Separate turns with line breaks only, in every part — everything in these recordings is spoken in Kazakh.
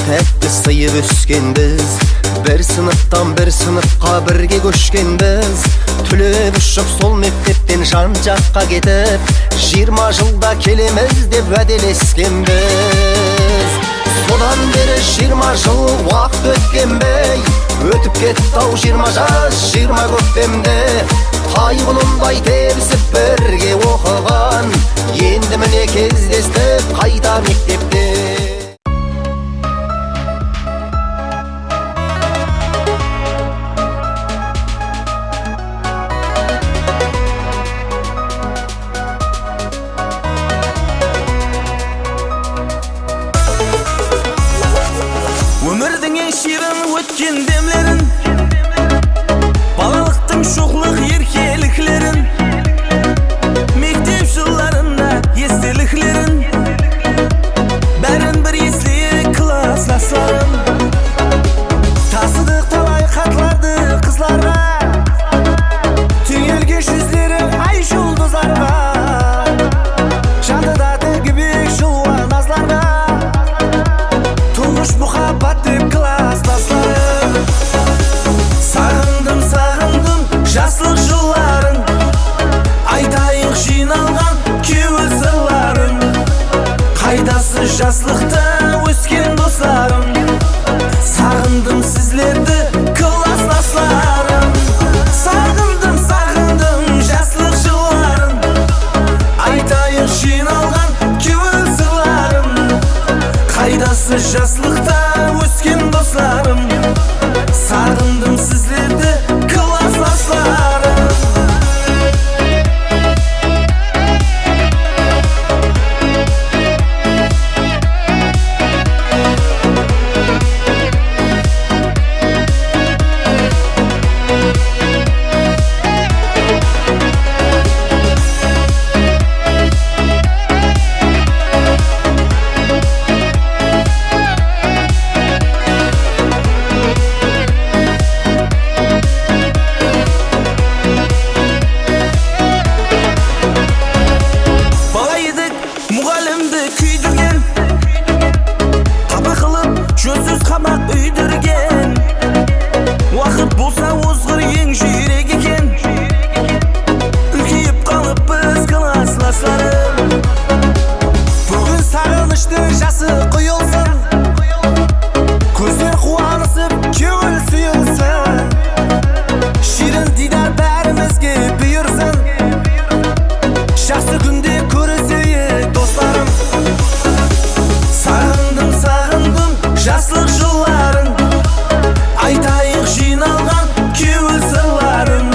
tәтті сыйып өскенбіз. Bir sınıftan bir sınıfқа бірге көшкенбіз. Түлеп ұшып сол мектептен жан жаққа кетіп, 20 жылда келеміз деп уәделескенбіз. Содан бері 20 жыл уақыт өткенбей, өтіп кетті-ау 20 жас 20 көктемде. Тайғұлындай терісіп бірге оқыған, енді міне кездестік қайта мектепте.
Өмірдің ең ширын өткен демлерін, балалықтың шоқлық еркеліклерін, мектеп жылларында естеліклерін, бәрін бір естелік классластарын. Тасыдық талай хаттарды қызларға, түйілген жүздері ай жұлдыздарға, жадыда тегібек жылуан назларға, тұңғыш мұхаббатты класстастарым. Сағындым, сағындым жаслық жылларын, айтайық жиналған кеуіл сырларын. Қайдасы жаслықта өскен достарым, сағындым сізлерді класстастарым. Сағындым, сағындым жаслық жылларын, айтайық жиналған кеуіл сырларын. Қайдасы жаслықта өскен достарым, сағындым сізлерді класстастарым. Мұғалімді күйдірген, қапа қылып жөнсіз қамақ үйдірген. Уақыт болса озғыр ең жүйрек екен, үлкейіп қалып біз классластарым. Бүгін сағынышты жасы құйылсын, көздер қуанысып көңіл сүйілсін. Ширін дидар бәрімізге бұйырсын, жақсы күнде көрісейік достарым. Сағындым, сағындым жаслық жылларын, айтайық жиналған кеуіл сырларын.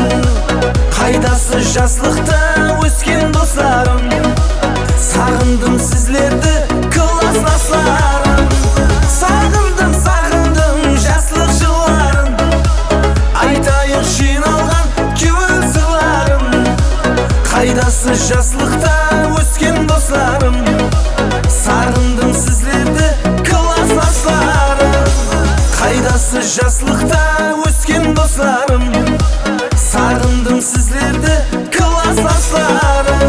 Қайдасы жаслықта өскен достарым, сағындым сізлерді класстастарым. Сағындым, сағындым жаслық жылларын, айтайық жиналған кеуіл сырларын. Қайдасы жаслықта өскен достарым, сағындым сізлерді класстастарым. Қайдасы жаслықта өскен достарым, сағындым сізлерді класстастарым.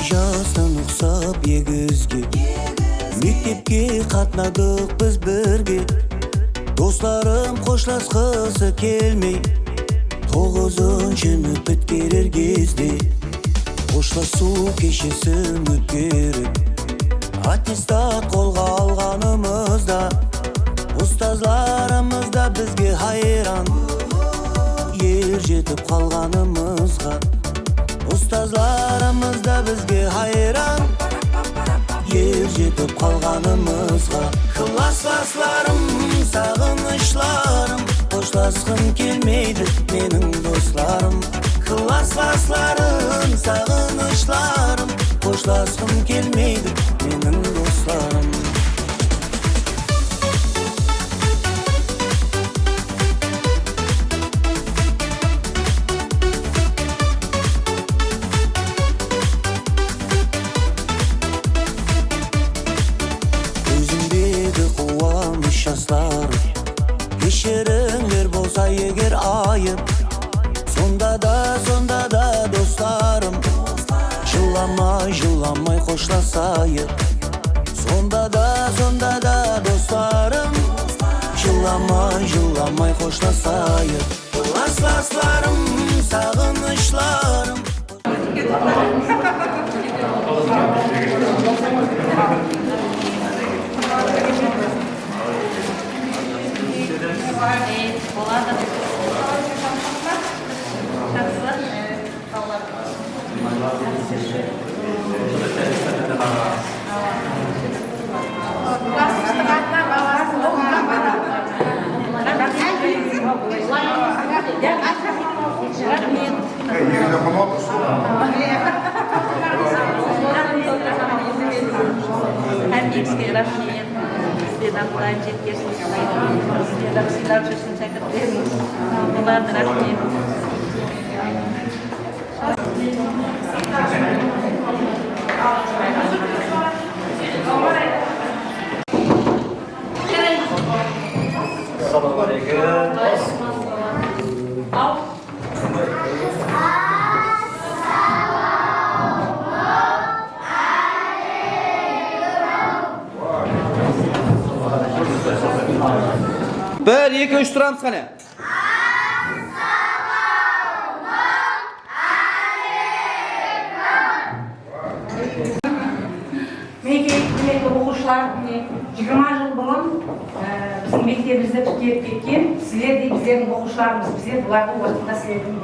Жастан ұқсап егізге, мектепке қатнадық біз бірге. Достарым қошласқысы келмей, 9-шыны біткерер кезде. Қошласу кешесін өткеріп, аттестат қолға алғанымызда, ұстазларымыз да бізге хайран, ер жетіп қалғанымызға. Ұстазларымыз да бізге хайран, ер жетіп қалғанымызға. Классластарым, сағынышларым, қошласқым келмейді менің достарым. Классластарым, сағынышларым, қошласқым келмейді менің достарым. еді қуаныш жастарым. Кешіріңдер болса егер айып, сонда да достарым. Жыламай қоштасайық, сонда да достарым. Жыламай қоштасайық. Лас-ласларым, сағынышларым.
Bir, iki, üç turamız qani.
Мектептегі оқушылар 20 жыл бұрын біздің мектебімізді түгеп кеткен. Сіздер де біздердің оқушыларымыз, біздер бұлардың ортында сіздердің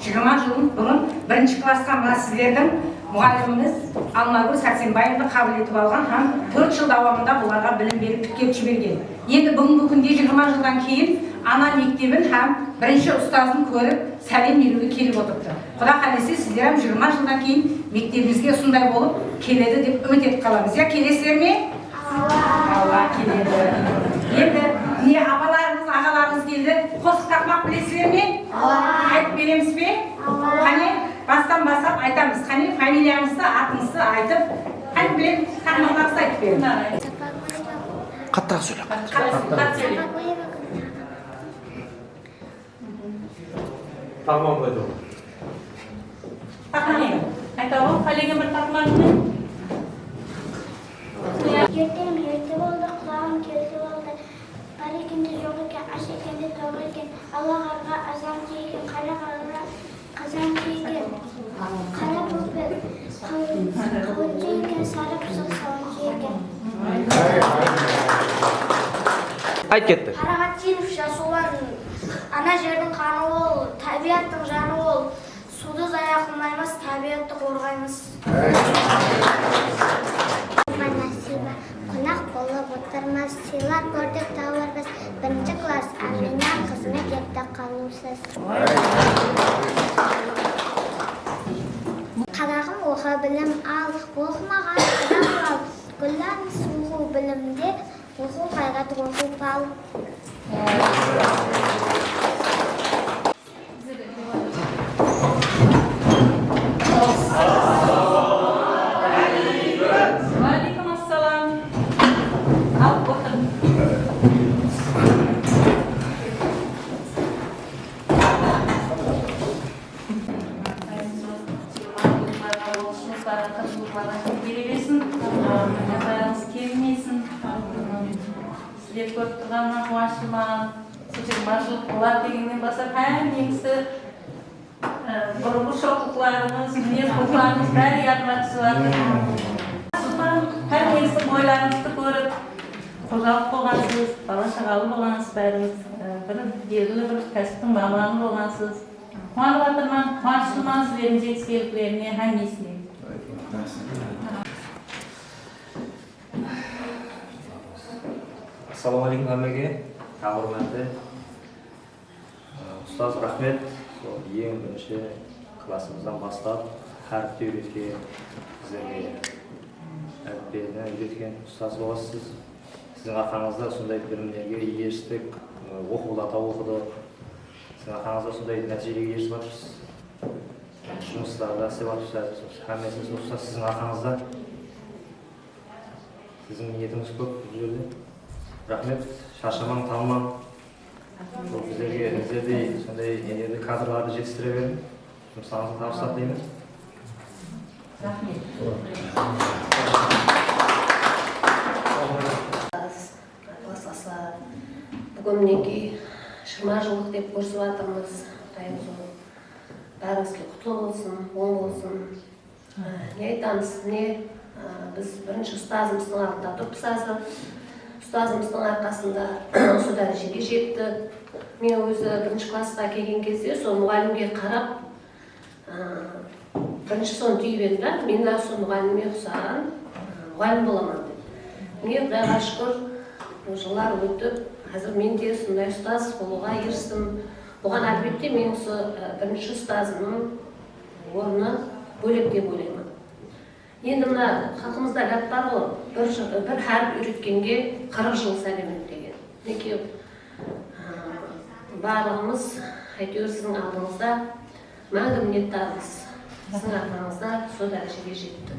20 жыл бұрын 1-ші классқа мына сіздердің мұғаліміміз Алмагүл Сәрсенбаевты қабыл етіп алған һәм 4 жыл давамында бұларға білім беріп түгеп жіберген. Енді бүгінгі күнде 20 жылдан кейін ана мектебін һәм бірінші ұстазын көріп сәлем беруге келіп отырды. Құда қаласа сіздер 20 жылдан кейін мектебімізге осындай болып келеді деп үміт етіп қаламыз. Я келесіздер ме? Алла келеді. Енді не апаларыңыз, ағаларыңыз келді. Қосық тақмақ білесіздер ме? Айтып береміз бе? Қане бастан бастап айтамыз. Қане фамилияңызды, атыңызды айтып, қане білем тақмақтарыңызды айтып беріңіз.
Қаттырақ сөйле.
Tamam koydum.
Taqmang. Aytaver, qalegan bir taqmangni.
Erta bo'ldi, qulog'im keldi bo'ldi. Har ekanda yo'q ekan, ash ekanda to'g'ri ekan. Alloh g'arg'a azam ekan, qara g'arg'a qazon ekan. Qara bo'pi, qovunchi ekan, sari pissiq sovunchi ekan.
Ayt ketdi.
Qarag'atchiyev Jasovan ana жердің қаны ол, табиаттың жаны ол. Суды зая қылмаймыз, табиатты қорғаймыз. Насиба, қонақ болып отырмыз, сыйлап көрдік тауырбыз. 1-ші класс, Амина қызмет етті қалусыз. Қарағым оқы білім ал, оқымаған адам ал. Гүллән суғу білімде, оқу қайрат оқу пал.
Сіздер көріп тұрғаннан қуаныштымын. 20 жыл болады дегеннен бастап негізі бұрынғы шоқлықларыңыз, мінез-құлқыларыңыз бәрі ядыма түсіп жатыр. Негізі бойларыңызды көріп, қожалық болғансыз, бала-шағалы болғансыз бәріңіз, бір белгілі бір кәсіптің маманы болғансыз. Қуанып жатырмын, қуаныштымын сіздердің жетістіктеріңізге һәммесіне.
Ассалаумағалейкум әмеге, құрметті ұстаз рахмет. Ең бірінші классымыздан бастап әріпті үйреткен, сіздерге әріптеріне үйреткен ұстаз боласыз. Сіздің арқаңызда сондай білімдерге ерістік, оқулата оқыды. Сіздің арқаңызда сондай нәтижеге ерісіп жатырсыз. Жұмыстарда істеп жатырсыз. Һәммесі ұстаз сіздің арқаңызда. Сіздің ниетіңіз көп бұл жерде. Рахмет, шаршамаң, талмаң. Біздердей сондай енерді кадрларды жетістіре берін. Жұмсаңызды табыстап дейміз.
Бүгін мінекей 20 жылдық деп көрсіп жатырмыз. Бәріңізге құтлы болсын, оң болсын. Не айтамыз, біз бірінші ұстазымыздың алдында тұрмыз азыр. Ұстазымыздың арқасында осы дәрежеге жеттік. Мен өзі бірінші классқа келген кезде сол мұғалімге қарап, бірінші соны түйіп едім да, мен де сол мұғалімге ұқсаған мұғалім боламын деп. Мен Құдайға шүкір, жылдар өтіп, қазір мен де сондай ұстаз болуға ерістім. Бұған әлбетте мен осы бірінші ұстазымның орны бөлек деп ойлаймын. Енді мына халқымызда ләп бар ғой, бір әріп үйреткенге 40 жыл сәлемін деген. Неке барлығымыз әйтеуір сіздің алдыңызда мәңгі minnettarмыз. Сіздің артыңызда сол дәрежеге жетті.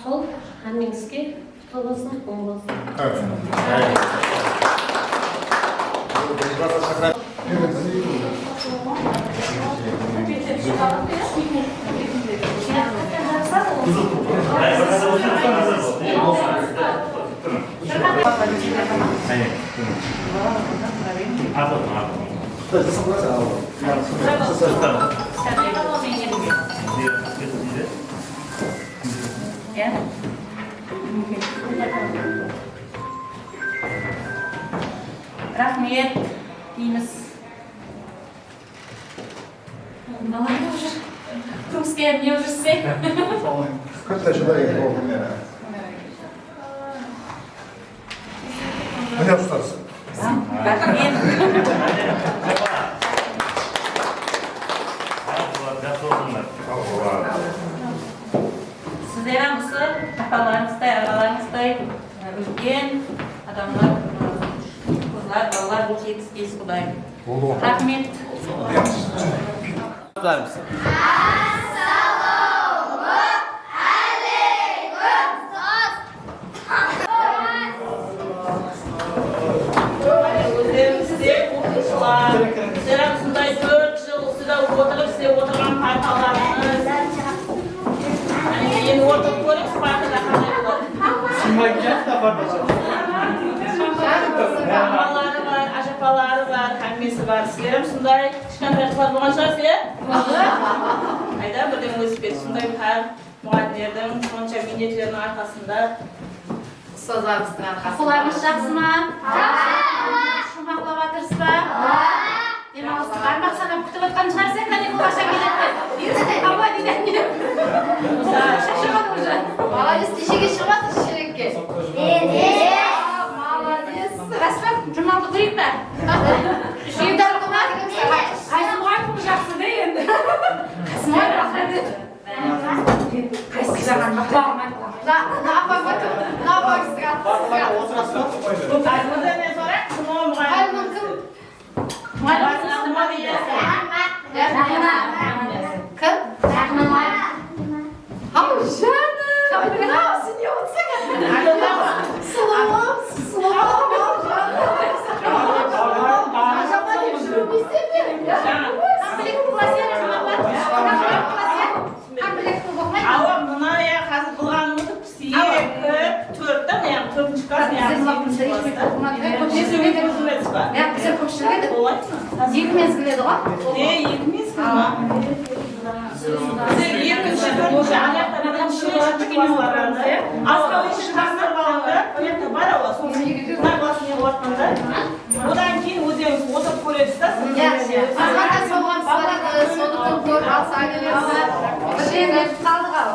Сол әмеңізге құтты болсын, оң болсын.
Рахмет дейміз. Молодец уже. Крымская мне уже все.
Сколько человек было? Меня устался.
Рахмет. Сіздер осы апаларыңыздай, ағаларыңыздай үлкен адамдар, қызлар, балалар өте жетіспейсіз Құдай. Рахмет. Сіздер осындай 4 жыл осыда отырып, сіздер отырған парталарыңыз. Енді отырып көріңіз, партада қандай болады. Амалары бар, ажапалары бар, әңгімесі бар. Сіздер сондай кішкентай қыздар болған шығарсыз, Айда бірден өсіп кетті. Сондай мұғалімдердің сонша минетлерінің арқасында.
Ұстаздарымыздың арқасында. Ақыларыңыз жақсы ма? Жұмақлап жатырсыз ба? Демалысты бармақ санап күтіп отқан шығарсың, каникул қашан келеді? Абла дейді. Шашымады уже. Молодец, кешеге шығып жатыр шерекке. Молодец. Расмет, жұмалды көрейік пе? Үйді алғыма? Қайсы мұғалім жақсы да енді. Қайсы мұғалім рахмет. Қайсы жаған бақылағым айтқан. Екі мезгіледі ғой?
Екі мезгіл ма? Сіздер екінші, бірінші, аяқтарынан шыққан барғанда, асқа шығарсыз балаңдар, ояқта бар ауа, сол классының ортында. Одан кейін өздеріңіз отырып көресіз да,
Азматтан соған барады, сондықтан көп алса келесі. Бірден өтіп қалдық ал.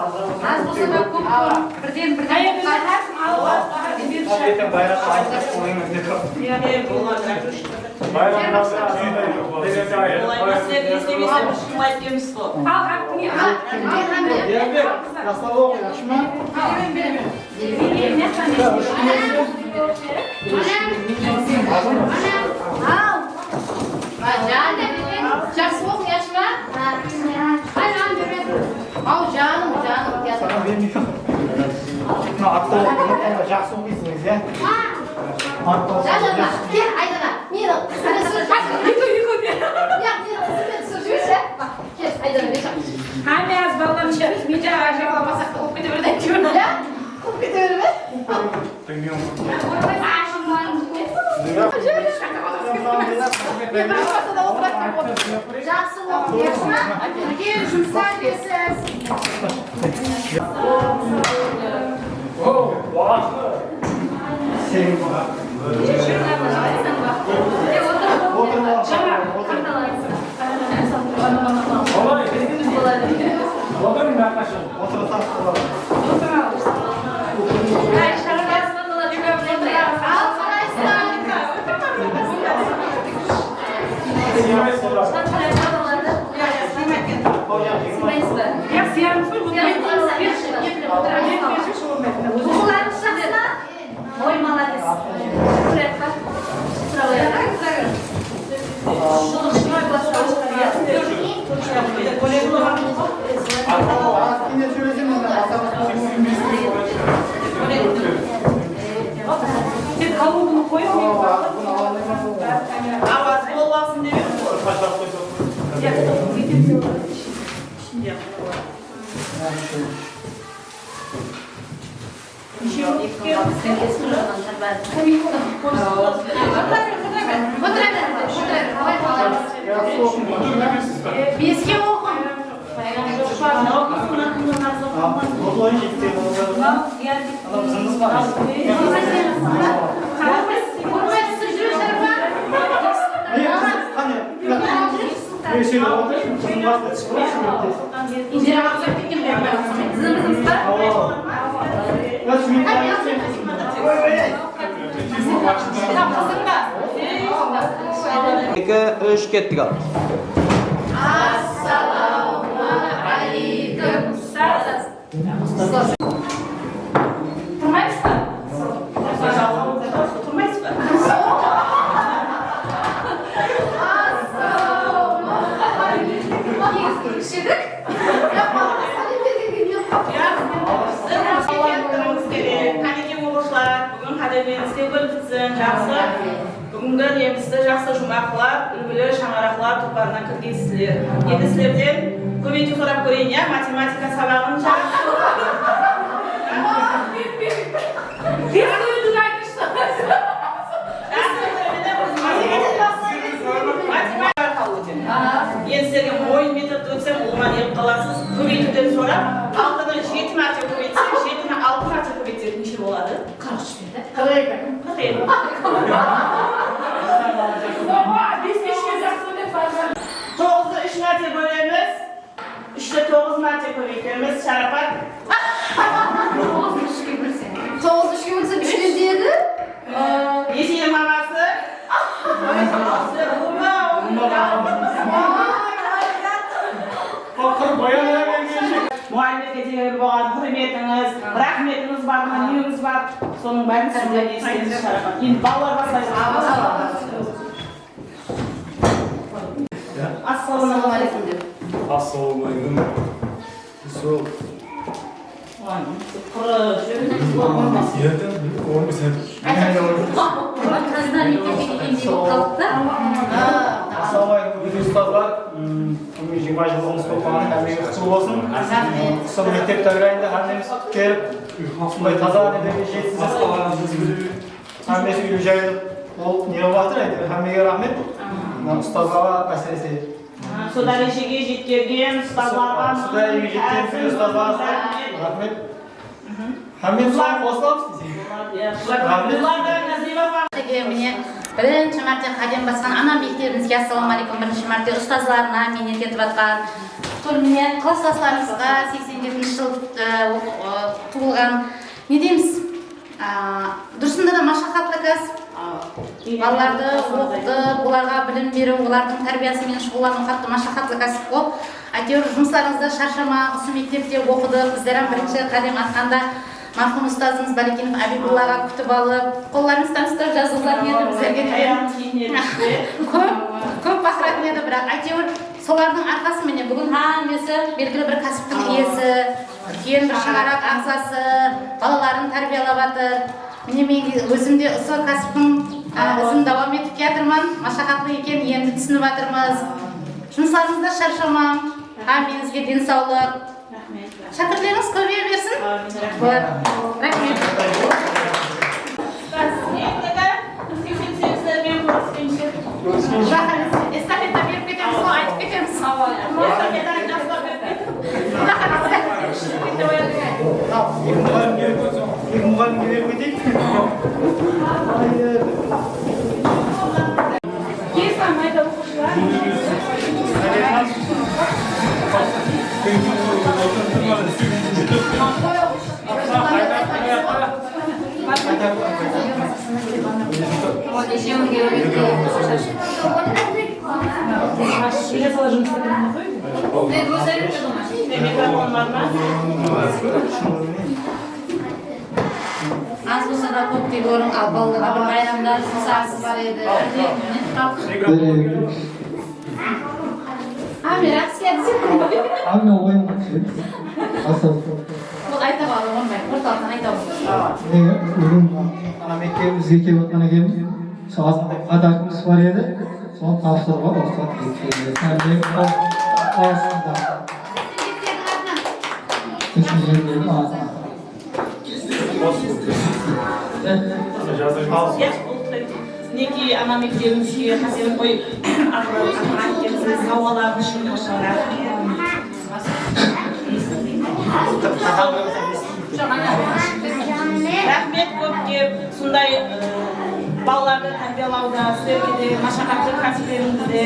Аз болса да көп көп. Бірден жақсы оқың яшыма? Айнан береді. Ау жаным, жаным.
Жақсы оқисыңыз, иә?
Жа, кел, айдана. Мені кел, айдана, бек.
Ами аз балам чөз, мен жаңа жағаламасақ та қуып кете берді әйтеуір.
Иә? Қуып кете бере ме? Жақсы оқы, жақсы ма? Кел, жұмса бересіз. Ой, молодец.
Сен колонканы қойып, мен
Аваз болбасын деп
Беске оқын.
Екі, үш, кеттік ал.
тұрмайсыз ба? Тұрмайсыз ба?
Қанекей оқушылар, бүгін қадірменізге көріпсін, жақсы. Бүгінгі немізді жақсы жұмақылар, үлгілі шаңырақлар тұлпарына кіргейсіздер. Енді сіздерден көбейту сұрап көрейін, я математика сабағын Енді сіздерге ойын метод өтсем, оған еп қаласыз. Көбейтуден сұрап, 6-ны 7 мәрте көбейтсек, 7-ні 6 мәрте көбейтсек, неше болады? 42. 9-ды 3 мәрте бөлеміз, 3-ті 9 мәрте көбейтеміз, шарапат.
9-3-ке бөлсе 3-ке деді.
Есенің мамасы. Мұғалімдерге деген болған құрметіңіз, рахметіңіз бар ма, неңіз бар, соның бәрін сізге естеңіз шарапат. Енді балалар басайыз. Ассалаумағалейкум деп.
Ассалаумағалейкум. Сол. Ассалаумағалейкум, ұстаздар. Бүгін 20 жыл жұмыс болған әмеңіз құтты болсын. Сол мектеп тәуірайында әмеңіз келіп, осындай таза недегі жетсіз. Әмесі үйі жайылып, ол не жатыр, әмеге рахмет. Ұстазға әсіресе.
Сол дәрежеге жеткерген ұстазларға.
Сол дәрежеге жеткен ұстазларға рахмет. Әмен сұлан қосыламыз
Міне бірінші мәрте қадем басқан ана мектебімізге ассалаумағалейкум, бірінші мәрте ұстазларына мен етіп жатқан міне класстастарымызға 87 жыл туылған не дейміз, дұрысында да машақатлы кәсіп. Балаларды оқытып, оларға білім беру, олардың тәрбиесімен шұғылдану қатты машақатлы кәсіп болып, әйтеуір жұмыстарыңызды шаршама, осы мектепте оқыдық. Біздер бірінші қадем атқанда марқұм ұстазымыз Балекенов Абибуллаға күтіп алып, қолдарыңыздан ұстап жазуларын еді бізерге көп бақыратын еді, бірақ әйтеуір солардың арқасы міне бүгін әңгімесі белгілі бір кәсіптің иесі, үлкен бір шаңырақ ағзасы, балаларын тәрбиелеп жатыр. Міне мен өзімде осы кәсіптің Ізім давам етіп кетірмін. Машақатлы екен, енді түсініп жатырмыз. Жұмыстарыңызда шаршамам. Меніңізге денсаулық. Шәкірттеріңіз көбейе берсін. Рахмет. Эстафета беріп кетеміз, айтып кетеміз.
Екі мұғалімге беріп кетейік.
Az болса да көп деп орын ал балаларға бір байрамда жұмсағысы бар еді. Рақсы келдіңіз. Бұл айта балы оңбай, орталықтан айта балы.
Бүгін мектебімізге келіп отқан екенбіз. Сол подаркымыз бар еді. Соны тапсыруға рұқсат етсеңіз.
Неки ана мектебімізге қасиет қойып ақырын сауаларын үшін рахмет көп кеп сондай балаларды тәрбиелауда сіздерге де машақатты кәсіптеріңізде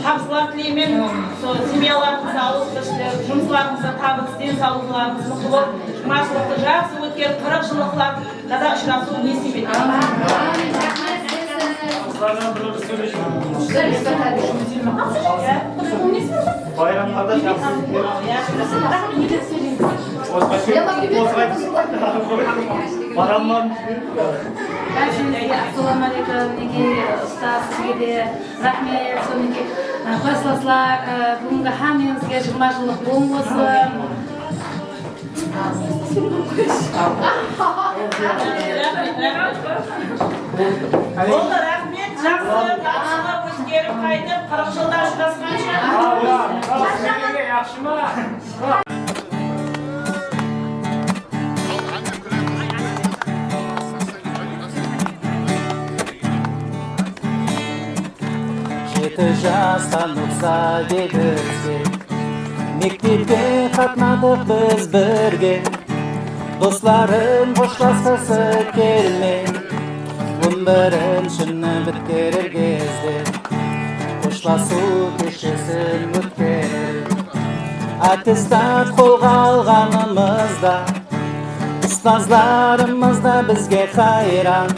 табыстар тілеймін. Сол семьяларыңызды алып тіршілік, жұмысларыңызды табыс, денсаулықтарыңыз мықты болып, жұмашылықты жақсы өткен 40 жылдықлар дада ұшырасу несіп етеді.
Bayramlarda
Assalomu alaykum, ustoz, sizga de rahmat. Soniki klasslar bugungi hammangizga 20 yillik bo'lsin.
Oldu rahmet, жақсы, тапшылы өзгеріп қайтып, 40 жылда ұшырасқанша.
Жеті жастан ұқса дедізге мектепке қатнадық біз бірге достарын қоштасқысы келмей 11-шіні біткерер кезде қошласу кешесін өткерер аттестат қолға алғанымызда ұстаздарымыз да бізге қайран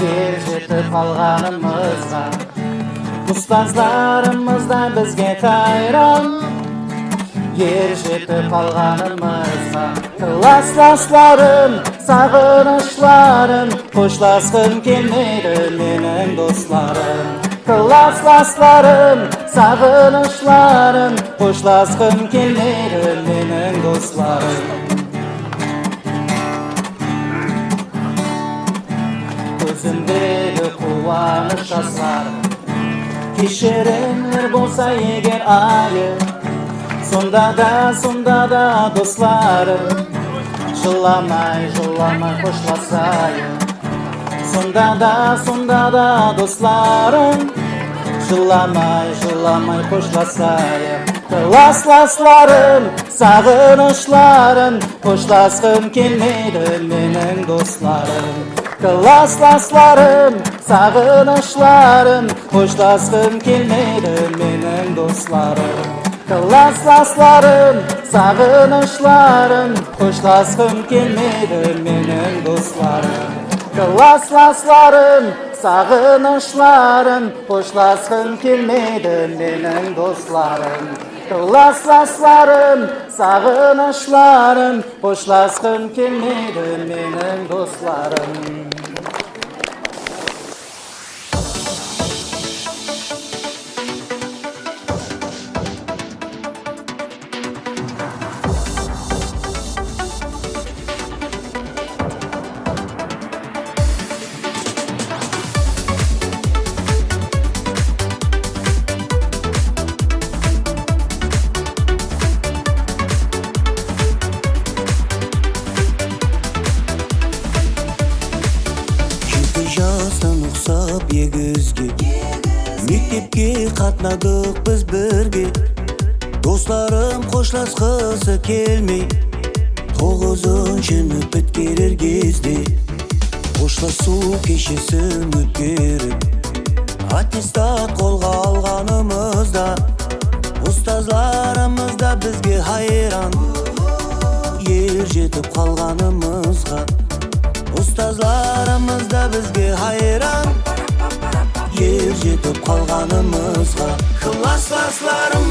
ер жетіп қалғанымызға ұстаздарымыз да бізге қайран ер жетіп қалғанымызға класстастарым сағынышларым қоштасқым келмейді менің достарым класстастарым сағынышларым қоштасқым келмейді менің достарым көзімдегі қуаныш жасарым кешіріңдер болса егер айы сонда да достарым жыламай қошласайық сонда да достарым жыламай қошласайық класстастарым сағынышларым қоштасқым келмейді менің достарым класстастарым сағынышларым қоштасқым келмейді менің достарым класстастарым сағынышларым қоштасқым келмейді менің достарым класстастарым сағынышларым қоштасқым келмейді менің достарым класстастарым сағынышларым қоштасқым келмейді менің достарым
жастан ұқсап егізге мектепке қатынадық біз бірге достарым қошласқысы келмей 9-шыны біткерер кезде қошласу кешесін өткеріп аттестат қолға алғанымызда ұстазларымыз да бізге хайран ер жетіп қалғанымызға ұстазларымыз да бізге хайран ер жетіп қалғанымызға классларым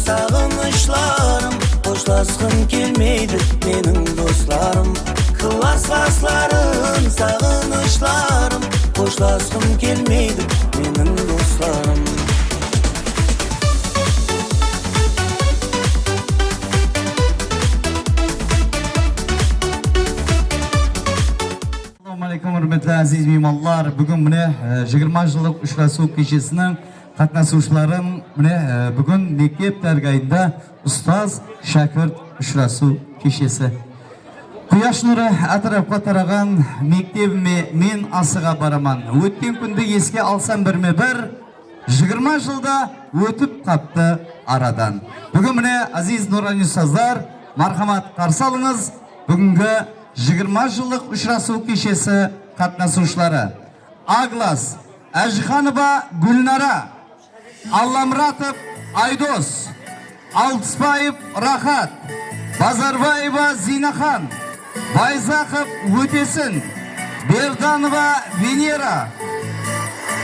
сағынышларым қошласқым келмейді менің достарым классларым сағынышларым қошласқым келмейді менің достарым
Hürmetli aziz mehmonlar, bugun mine 20 yıllık uchrashuv kechasining qatnashuvchilarim mine bugun mektab dargohida ustoz shogird uchrashuv kechasi. Quyosh nuri atrofga taragan maktabimga men asıga baraman. O'tgan kunda esga olsam birma-bir 20 yilda o'tib qapti aradan. Bugun mine aziz nuroniy ustozlar, marhamat qarshi olingіз. Bugungi 20 yıllık uchrashuv kechasi qatnashuvchilari Aglas Ajxanova Gulnara, Allamratov Aydos, Altisbayev Rahat, Bazarbayeva Zinaxon, Bayzaqov O'tesin, Berdanova Venera,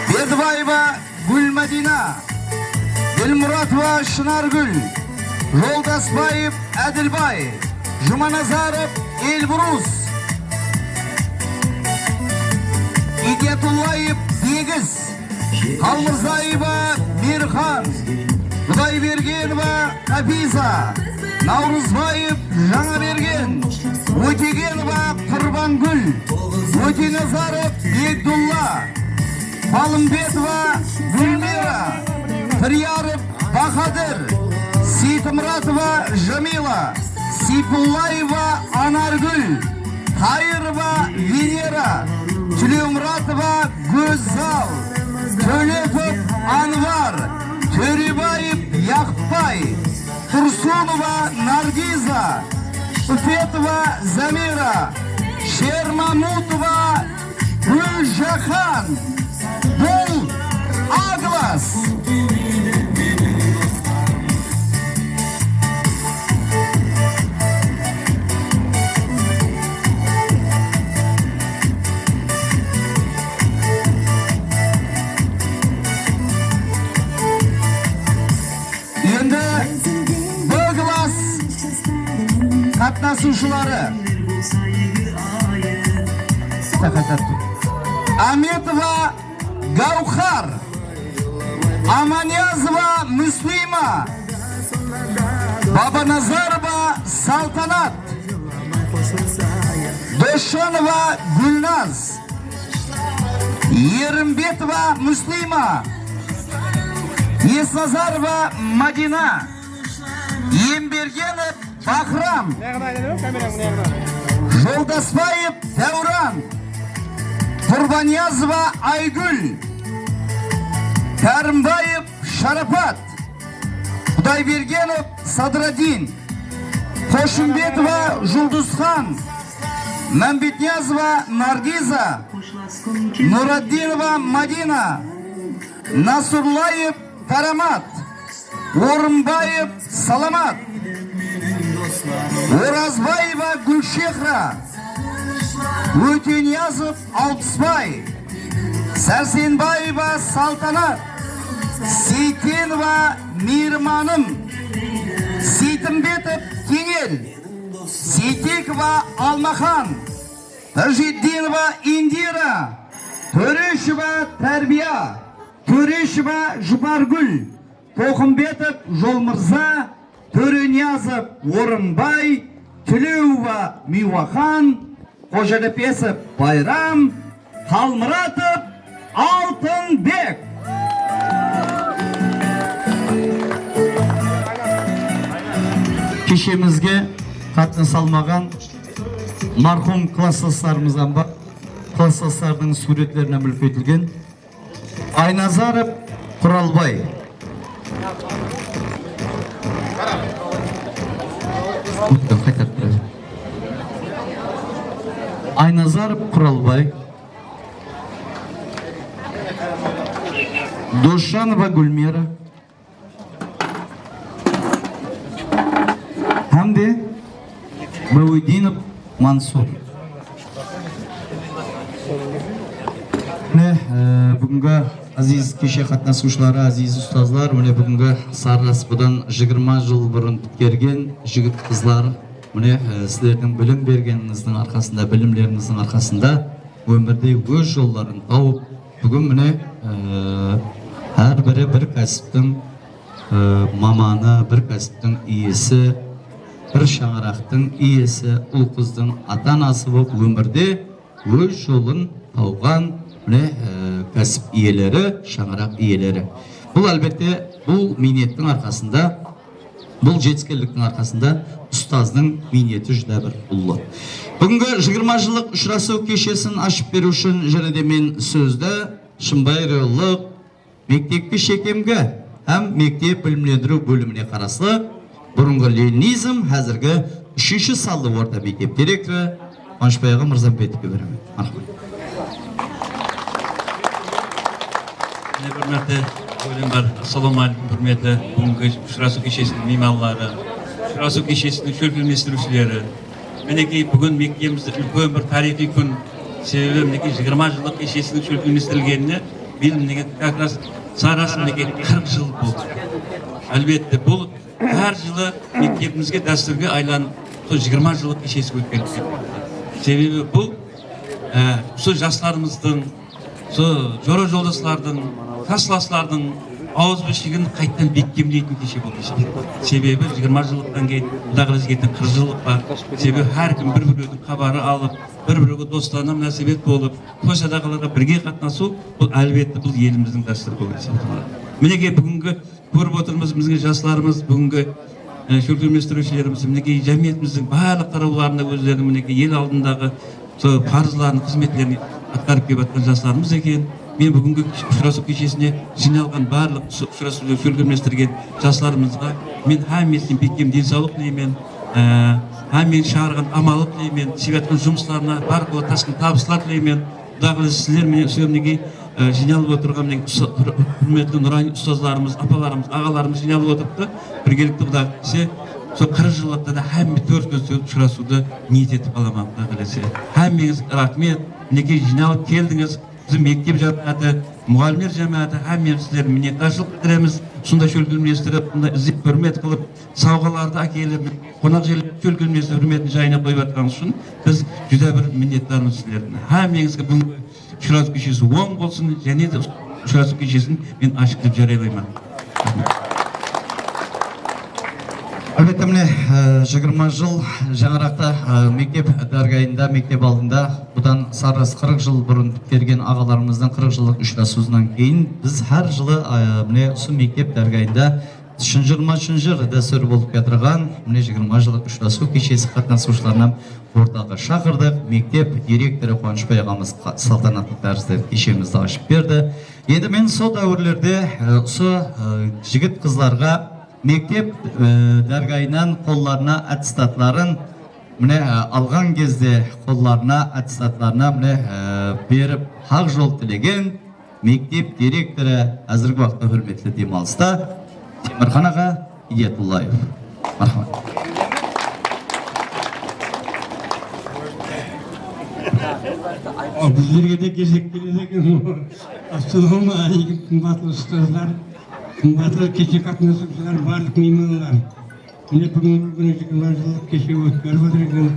Berdibayeva Gulmadina, Dilmuratova Shinargul, Yo'ldasbayev Adilbay, Jumanazarov Elbrus, İdiyatullayev Degiz, Halmirzayeva Mirxan, Xudaybergenova Hafiza, Navruzbayev Жаңаберген, O'tegenova Qurbongul, O'tenazarov Begdulla, Palimbetova Gulmira, Piryarov Bahadir, Seyitmuratova Jamila, Seyfullayeva Anargul, Hayırova Venera, Tüleymuratova Gözal, Tölepov Anvar, Törebayev Yaqubay, Tursunova Nargiza, Ufetova Zamira, Shermamutova Guljahan, Bul Aglas. Qatnashuvchilari Ametova Gavhar, Amaniyazova Muslima, Babanazarova Saltanat, Do'shanova Gulnaz, Yerimbetova Muslima, Esnazarova Madina, Yembergenov Bahram, Yo'ldasbayev Davron, Qurboniyazova Aygul, Karimbayev Sharafat, Xudaybergenov Sadriddin, Qo'shinbetova Julduzxon, Mambetniyazova Nargiza, Nuriddinova Madina, Nasurlayev Karamat, O'rinbayev Salomat, O'razbayeva Gulshehra, O'teniyazov Altisbay, Sarsenbayeva Saltanat, Seyitenova Mirmanim, Seyitimbetov Kengel, Seytekova Almaxon, Tajiddinova Indira, To'reshova Tarbiya, To'reshova Jubargul, To'qimbetov Yo'lmirza, To'reniyazov O'rinbay, Tuleyeva Mivaxon, Qo'shalapesov Bayram, Xalmuratov Oltinbek. Kishimizga qatnasha olmagan marhum класстастардың суреттеріне мүлкетілген Айназаров Құралбай. Айназаров Құралбай, Досжанова Гүлмира, Хамде Бауидинов Мансур. Бүгінгі азиз кеше қатынасушылары, азиз ұстазлар, бүгінгі Саррас бұдан 20 жыл бұрын біткерген жігіт қызлар, сіздердің білім бергеніңіздің арқасында, білімлеріңіздің арқасында өмірде өз жолларын тауып, бүгін әр бірі бір кәсіптің маманы, бір кәсіптің иесі, бір шаңырақтың иесі, ұл қыздың ата-анасы болып өмірде өз жолын тауған кәсіп иелері, шаңырақ иелері. Бұл әлбетте бұл минеттің арқасында, бұл жетіскерліктің арқасында ұстаздың минеті жүдә бір ұлы. Бүгінгі 20 жылық ұшырасу кешесін ашып беру үшін және де мен сөзді Шымбай Рөллық мектепке шекемгі әм мектеп білімлендіру бөліміне қарасылы бұрынғы ленинизм, әзіргі 3-ші салды орта мектеп директоры Қуанышбайға Мырзамбетовке беремін. Рахмет.
Bir mərtə bölüm var. Assalamu aleykum, hürmetli бүгінгі ұшырасу кешесінің мейманлары, ұшырасу кешесінің шөлгілместірушілері. Мінекей бүгін мектебімізде үлкен бір тарихи күн. Себебі мінекей 20 жылдық кешесінің шөлгілместірілгеніне биыл мінекей как раз Саррас мінекей 40 жыл болды. Әлбетте бұл әр жылы мектебімізге дәстүрге айланып, 20 жылдық кешесі өткен. Себебі бұл жастарымыздың, жора жолдастардың, классластардың ауыз бішігін қайттан бекемдейтін кеше болды. Себебі 20 жылдықтан кейін құдағылы жігетін 40 жылдық бар. Себебі әркім бір-біреудің хабары алып, бір-біреуге достана мünәсебет болып, той-садақаларға бірге қатынасу, бұл әлбетте бұл еліміздің дәстүрі болды. Мінекей бүгінгі көріп отырмыз, біздің жастарымыз, бүгінгі шөлгілместірушілеріміз, мінекей жәмиетіміздің барлық тарауларында өздерінің мінекей ел алдындағы парызларын, қызметтерін атқарып келіп жатқан жастарымыз екен. Мен бүгінгі ұшырасу кешесіне жиналған барлық ұшырасуды шөлгілместірген жастарымызға мен әммесін бекем денсаулық тілеймін, әммен шығарған амалы тілеймін, себеткен жұмыстарына барқылы тасқын табыстар тілеймін. Құдағылы сіздер менен сөзімнеге жиналып отырған құрметті нұрани ұстазларымыз, апаларымыз, ағаларымыз жиналып отырыпты. Біргелікті құдағылы сол 40 жылдықта да әмме 4 көз ұшырасуды ниет етіп аламын құдағылы. Әммеңіз рахмет, мінекей жиналып келдіңіз. Bizim mektup cemaati, muallimler cemaati, hem sizler minnettarchilik bildiramiz. Shunda şölgülmestirib, bunda izib hurmat qilib, sovg'alarni akelib, qo'noq şölgülmestirib hurmatni joyiga qo'yib atganingiz uchun biz juda bir minnatdormiz sizlarga. Hammangizga bu uchrashuv kechasi o'ng bo'lsin, yana da uchrashuv kechasini men ochiq deb jaraylayman.
Әлбетте міне 20 жыл жаңарақта мектеп дәргайында, мектеп алдында бұдан Саррас 40 жыл бұрын біткерген ағаларымыздың 40 жылдық ұшырасуынан кейін біз әр жылы міне осы мектеп дәргайында 23-ші дәстүр болып жатырған міне 20 жылдық ұшырасу кешесі қатынасушыларына ортаға шақырдық. Мектеп директоры Қуанышбай ағамыз салтанатты дәрісті кешемізді ашып берді. Енді мен сол дәуірлерде осы жігіт қызларға мектеп дәргайынан қолларына аттестатларын міне алған кезде қолларына аттестатларына міне беріп хақ жол тілеген мектеп директоры әзіргі уақытта хөрметлі демалыста Темірхан аға Идиятуллаев. Мархабат.
Bizlerge de gezek gelecek. Assalamu aleykum kıymetli ustazlar. Kıymetli keçi katnasıcılar, barlık meymanlar. Yine bugün 20 yıllık keçi ötkörüp otururken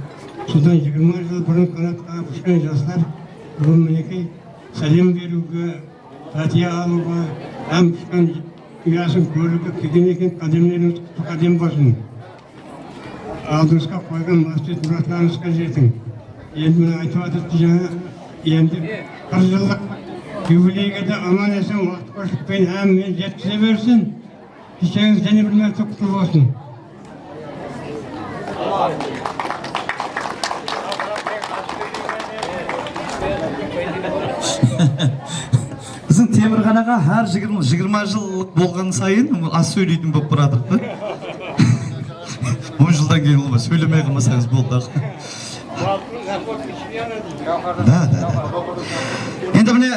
sudan 20 yıl burun kanatqa puşkan jaslar bugün meneki salim beruge, tatiya aluga, hem puşkan uyasın körüge kegen eken kademleriniz kadem basın. Aldığınızga koygan masjid muratlarınızga jetin. Endi meni aytып atıptı jana, endi 40 yıllık юбилейге de aman esen vaqt koşlukpayın hem men жеткізе берсін. Кешеңіз және бір мәрте құтты болсын.
Темірханаға әр 20 жыл болған сайын аз сөйлейтін болып бұрадық та. 10 жылдан кейін олма сөйлемей қалмасаңыз болды. Да. Енді міне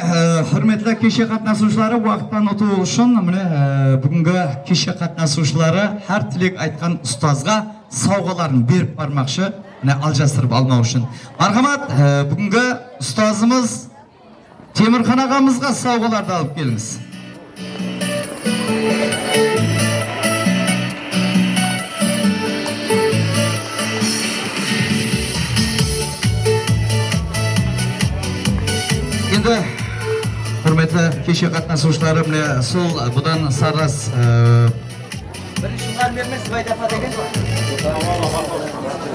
құрметті кеше қатынасушылары уақыттан ұту үшін міне бүгінгі кеше қатынасушылары әр тілек айтқан ұстазға сауғаларын беріп бармақшы, міне алжастырып алмау үшін. Мархамат, бүгінгі ұстазымыз Темірхан ағамызға сауғаларды алып келіңіз. Енді құрметті кеше қатынасушылары міне сол бұдан Саррас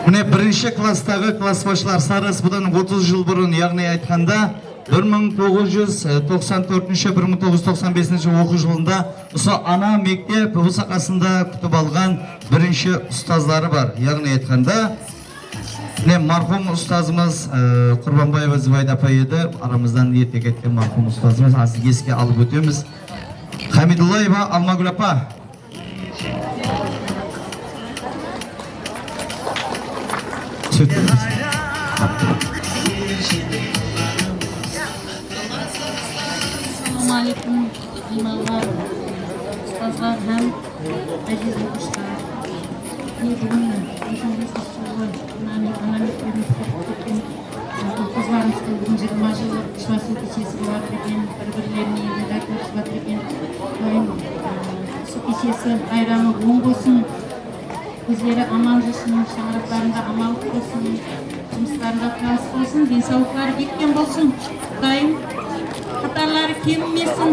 міне бірінші класстағы класс басшылар бұдан 30 жыл бұрын, яғни айтқанда 1994-1995 оқу жылында осы ана мектеп босақасында күтіп алған бірінші ұстаздары бар. Яғни айтқанда марқұм ұстазымыз Құрбанбаева Зібайда апай еді. Арамыздан ерте кеткен марқұм ұстазымыз. Азыр еске алып өтеміз. Хамидуллаева Алмагүл апа.
Assalamualaikum ималар, ұстаздар һәм әзиз оқушылар. Мен бүгін 15 жылғы ана мектебін бітіріп кеткен оқушыларымыздың бүгін 20 жылдық ұшырасу кешесі болады деген, бір-бірлеріне медаль табыстап кеткен. Осы кешесі байрамы оң болсын, көздері аман жүрсін, шаңырақтарында амандық болсын, жұмыстарында табыс болсын, денсаулықтары бекем болсын. Құдайым қатарлары кемімесін.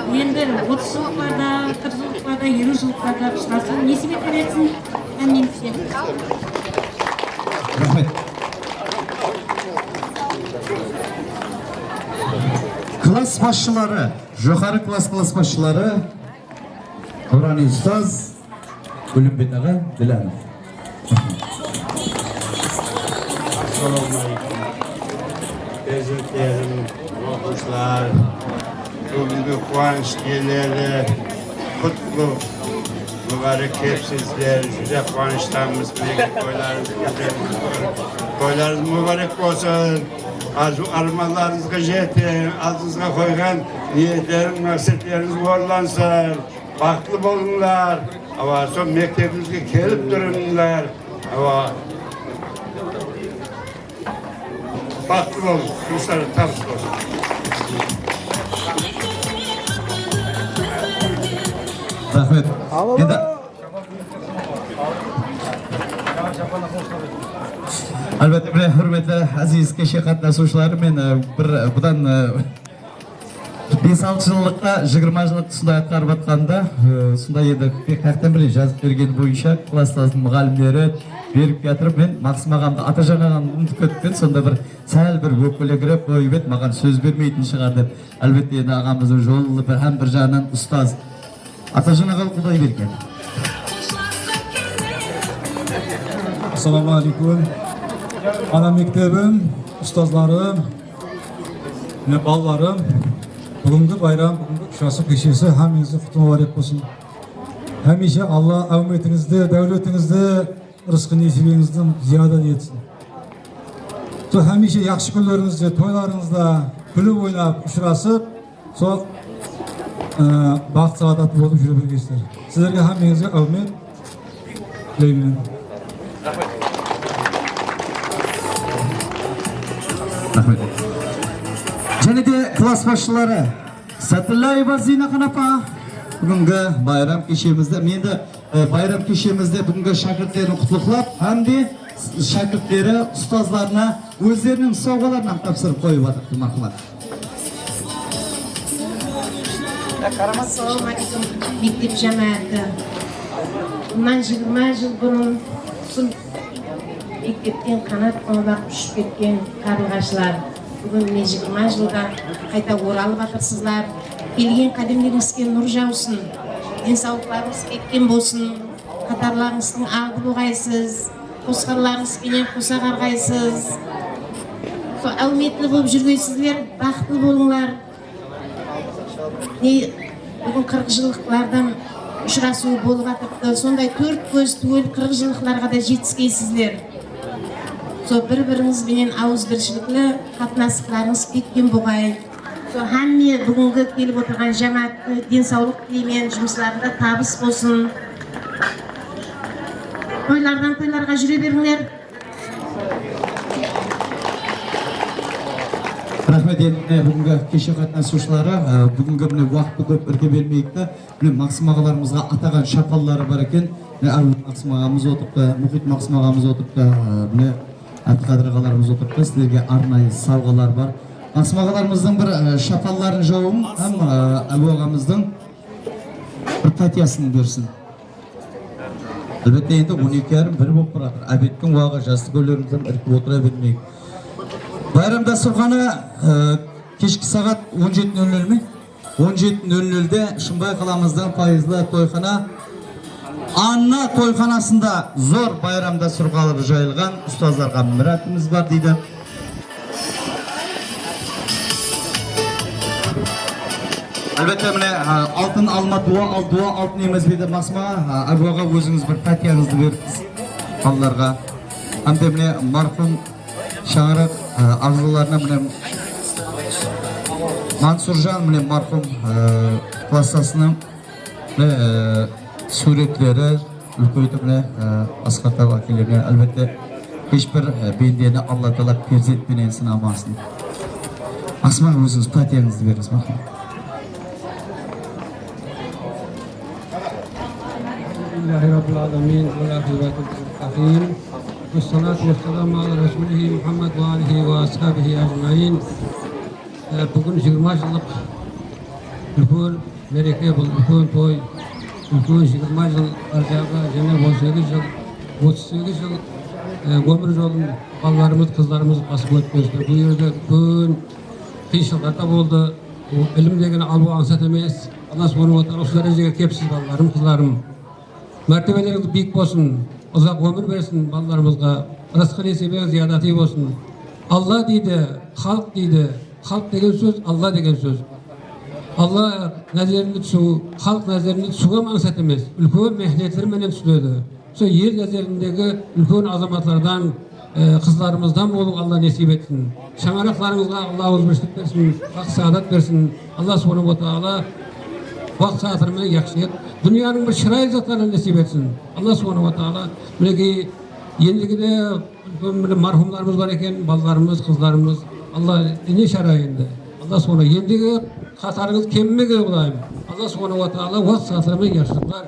Енді 30 жылықтарда, 40 жылықтарда, 50 жылықтарда ұшырасу несібе беретсін. Әмин сен.
Рахмет. Класс басшылары, жоғары класс басшылары, Құрани ұстаз, Гүлімбет аға, Діләнов.
Оқушылар, бүгінгі қуаныш иелері, құтты мүбәрек кепсіздер, жүзе қуаныштамыз, тойларыңыз мүбәрек болсын, арманларыңызға жетің, алдыңызға қойған ниеттерің, мақсаттеріңіз орындалсын, бақытты болыңдар, сол мектебіңізге келіп тұрыңдар, бақытты болың, жұмыстары табыс болсын.
Рахмет. Енді әлбәтте міне құрметті әзиз кеше қатынасушылары, мен бұдан 5-6 жылдыққа 20 жылдық сондай атқарып жатқанда, сондай енді қаяқтан біле жазып берген бойынша класстардың мұғалімдері беріп жатырып, мен Мақсым ағамды Атажан ағамды ұмытып кеткен, сонда бір сәл бір өкілегіріп қойып еді, маған сөз бермейтін шығар деп. Әлбәтте енді ағамыздың жолы һәм бір жағынан ұстаз Атажан ағам құдай берген.
Ассалаумағалейкум. Ана мектебім, ұстазларым, балаларым, бүгінгі байрам, бүгінгі ұшырасу кешесі hamingizga құтты мүбәрек болсын. Hamisha Alloh omedingizni, davlatingizni, rizq nesibingizni ziyoda etsin. Hamisha yaxshi kunlaringizda, to'ylaringizda kulib o'ynab uchrasib, sol baxt saodat bo'lib yura berasizlar. Sizlarga hammangizga omad tilayman.
Rahmet. Және де класс басшылары Сатылаева Зейнахан апа, бүгінгі байрам кешемізде, менде байрам кешемізде бүгінгі шәкірттерін құттықтап, һәм де шәкірттері ұстазларына өздерінің сауғаларын тапсырып қойып жатыр, мархамат.
Ассалаумағалейкум, мектеп жамағаты. Bundan 20 жыл бұрын мектептен қанат қонақ ұшып кеткен қарлығашылар. Бүгін 20 жылда қайта оралып жатырсыздар. Келген қадамдарыңызға нұр жаусын, денсаулықтарыңыз бекем болсын, қатарларыңыздың ағы болғайсыз, қосқарларыңызбенен қоса қарғайсыз. Әуметлі болып жүргейсіздер, бақытты болыңдар. бүгін 40 жылдықтардан ұшырасу болып жатыпты. Сондай 4 көз түгел 40 жылдықтарға да жетіскейсіздер. Сол бір-біріңізбенен ауызбіршіліклі қатынастықтарыңыз кеткен болғай. Сол хамме бүгінгі келіп отырған жамағатты денсаулық тілеймен, жұмысларында табыс болсын. Тойлардан тойларға жүре беріңдер.
Рахмет. Енді бүгінгі кеше қатынасушылары, бүгінгі міне уақытты көп ірге бермейікті. Міне Мақсым ағаларымызға атаған шапаллары бар екен. Мақсым ағамыз отырыпты, Мұхит Мақсым ағамыз отырыпты, міне Әбдіқадыр ағаларымыз отырыпты. Сіздерге арнайы сауғалар бар. Мақсым ағаларымыздың бір шапалларын жауым, һәм Әбу ағамыздың бір татиясын берсін. Әлбетте енді 12:30 бір болып баратыр. Әбеттің уағы жасты көйлерімізден іркіп отыра бермейік. Байрам дастарханы кешкі сағат 17:00 ме? 17:00-де Шымбай қаламыздың пайызлы тойхана Анна тойханасында зор байрам дастарханы жайылған ұстаздарға мұратымыз бар дейді. Әлбетте міне алтын алма дуа, дуа алтын емес дейді Мақсымаға. Әбуаға өзіңіз бір татияңызды беріңіз балаларға. Әмде міне марқұм шаңырақ ағзаларына міне Мансұржан міне марқұм классасының суретлері үлкейтіп міне Асқатау әкелеріне әлбетте ешбір бендені Алла Тағала перзентпенен сынамасын. Мақсымаға өзіңіз татияңызды беріңіз Мақсым.
رب العالمين والعاقبة للمتقين والصلاة والسلام على رسوله محمد وآله وأصحابه أجمعين. Bugün 20 yıllık ülkün mereke bu ülkün toy ülkün 20 yıl arcaga және 18 yıl 38 yıl ömür yolun ballarımız kızlarımız basıp ötmüştü. Bu yerde gün kıyışlıklarda oldu. Elim degen albu ansat emes. Allah subhanahu wa ta'ala şu dereceye kepsiz ballarım kızlarım. Mertebeleriniz büyük olsun, uzak ömür versin ballarımızga, rızkı nesibiniz ziyadati olsun. Allah deydi, halk deydi. Halk degen söz, Allah degen söz. Allah nazarini tutsu, halk nazarini tutsuga mansat emes. Ülkün mehnetleri menen tutuldu. So yer nazarindeki ülkün azamatlardan, kızlarımızdan bolup Allah nesip etsin. Şamaraklarımızga Allah uzbirlik versin, hak saadat versin. Allah subhanahu wa ta'ala vaqt saatlarını yakışık. Dünyanın bir şirayet zatlarını nasip etsin. Allah subhanahu wa ta'ala bileki yenilgide marhumlarımız var eken, ballarımız, kızlarımız Allah ne şarayında. Allah subhanahu yenilgide hatarınız kemmege olayım. Allah subhanahu wa ta'ala vaqt saatlarını yakışıklar.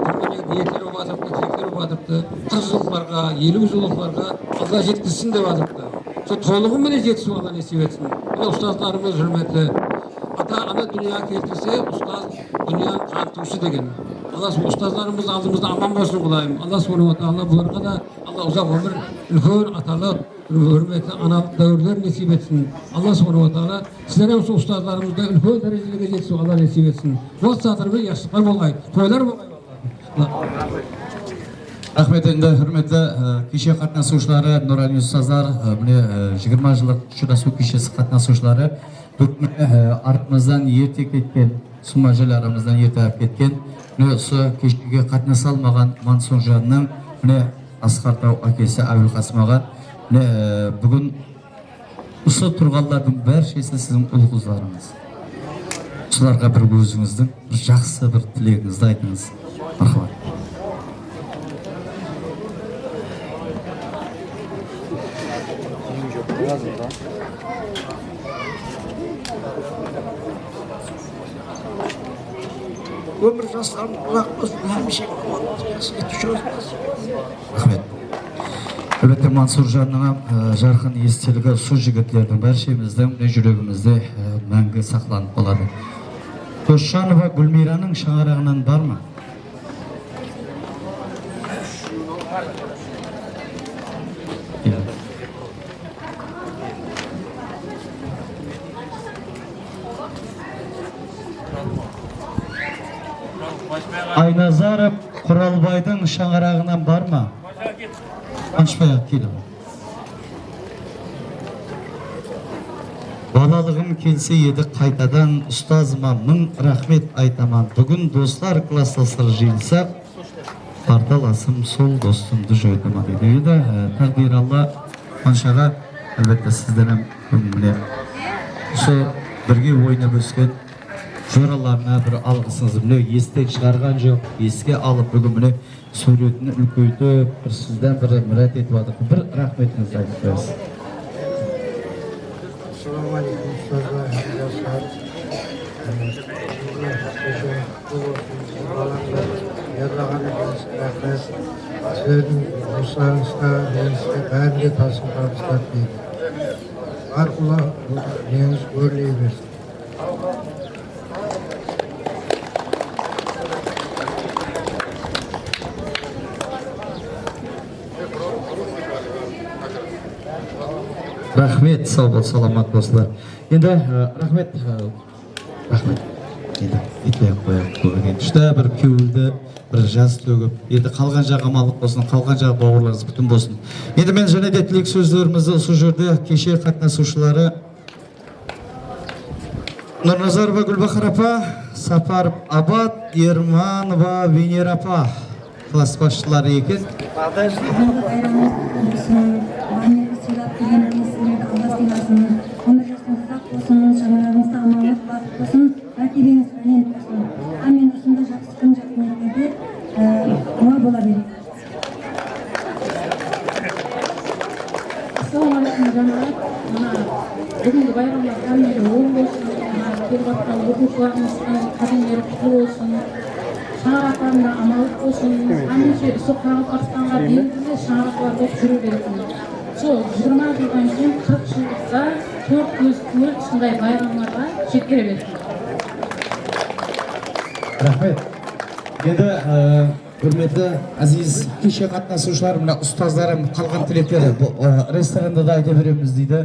Kırmızı niyetleri vatıptı, tilekleri vatıptı. 40 yıllarga, 50 yıllarga Allah yetkizsin de vatıptı. So toluğun bile yetkisi Allah nasip etsin. Ustazlarımız hürmetli. Ata-ana dünya keltirse ustaz dünyanın kanıtlısı degen. Allah ustazlarımız aldığımızda aman olsun bulayım. Allah subhanahu wa ta'ala bularga da Allah uzak ömür, ülkün atalık, hürmetli analık dövrler nasip etsin. Allah subhanahu wa ta'ala sizlere hem ustazlarımızda ülkün derecelerine geçsin. Allah nasip etsin. Vaqt saatlarımızda yaşlıklar bolay, toylar bolay.
Rahmet endi hürmetli kişi katnasuşları, Nurani ustazlar, 20 yıllık şurası kişisi katnasuşları артымыздан ерте кеткен, сумажыларымыздан ерте кеткен, осы кешке қатынаса алмаған Мансұржанның Асқартау әкесі Әбілқасым аға, бүгін осы тұрғандардың бәршесі сіздің ұл қыздарыңыз. Соларға бір өзіңіздің бір жақсы бір тілегіңізді айтыңыз. Мархабат.
Ömür rastlarım kulak olsun, her bir şey
Рахмет. Әлбетте Мансұржанның жарқын естелігі сол жігіттердің бәршеміздің жүрегімізде мәңгі сақланып қалады. Досжанова Гүлмираның шаңырағынан бар ма? Айназаров Құралбайдың шаңырағынан бар ма? Қаншбай келіп. Балалығым келсе еді қайтадан, ұстазыма мың рахмет айтаман. Бүгін достар класстастар жиылса, парталасым сол достымды жойдыма дейді. Еді тақдир Алла қаншаға әлбетте сіздерім көңіліне осы бірге ойнап өскен жораларына бір алғысыңызды міне естен шығарған жоқ, еске алып бүгін міне суретін үлкейтіп бір сізден бір мұрат етіп алдық. Бір рахметіңізді айтып қоясыз.
Ассалаумағалейкум, ұстаздар, жастар. Ярлағаныңыз рахмет. Сіздердің жұмыстарыңызға, меніңізге бәрінде тасым табыстар дейді. Арқылы неңіз өрлей берсін.
Рахмет, сау бол, саламат болсылар. Енді рахмет. Енді етпей-ақ қояйық. Үшті бір кеуілді, бір жас төгіп, енді қалған жағы амандық болсын, қалған жағы бауырларыңыз бүтін болсын. Енді мен және де тілек сөздерімізді осы жерде кеше қатынасушылары Нұрназарова Гүлбахар апа, Сапаров Абат, Ерманова Венера апа класс басшылары екен.
Бүгінгі байрамда қамері оң болсын, келіп жатқан оқушыларымыздың қадамдары құтты болсын, шаңырақтарында амалық болсын, әмінші сол қағып арыстанға белгілі шаңырақтар болып жүру беретін. Сол 20 жылдан кейін 40 жылдықта 4 көз көріп сондай байрамларға шекере беретін.
Рахмет. Енді құрметті Азиз кеше қатынасушылар, мына ұстаздарым қалған тілектері ресторанда да айта береміз дейді.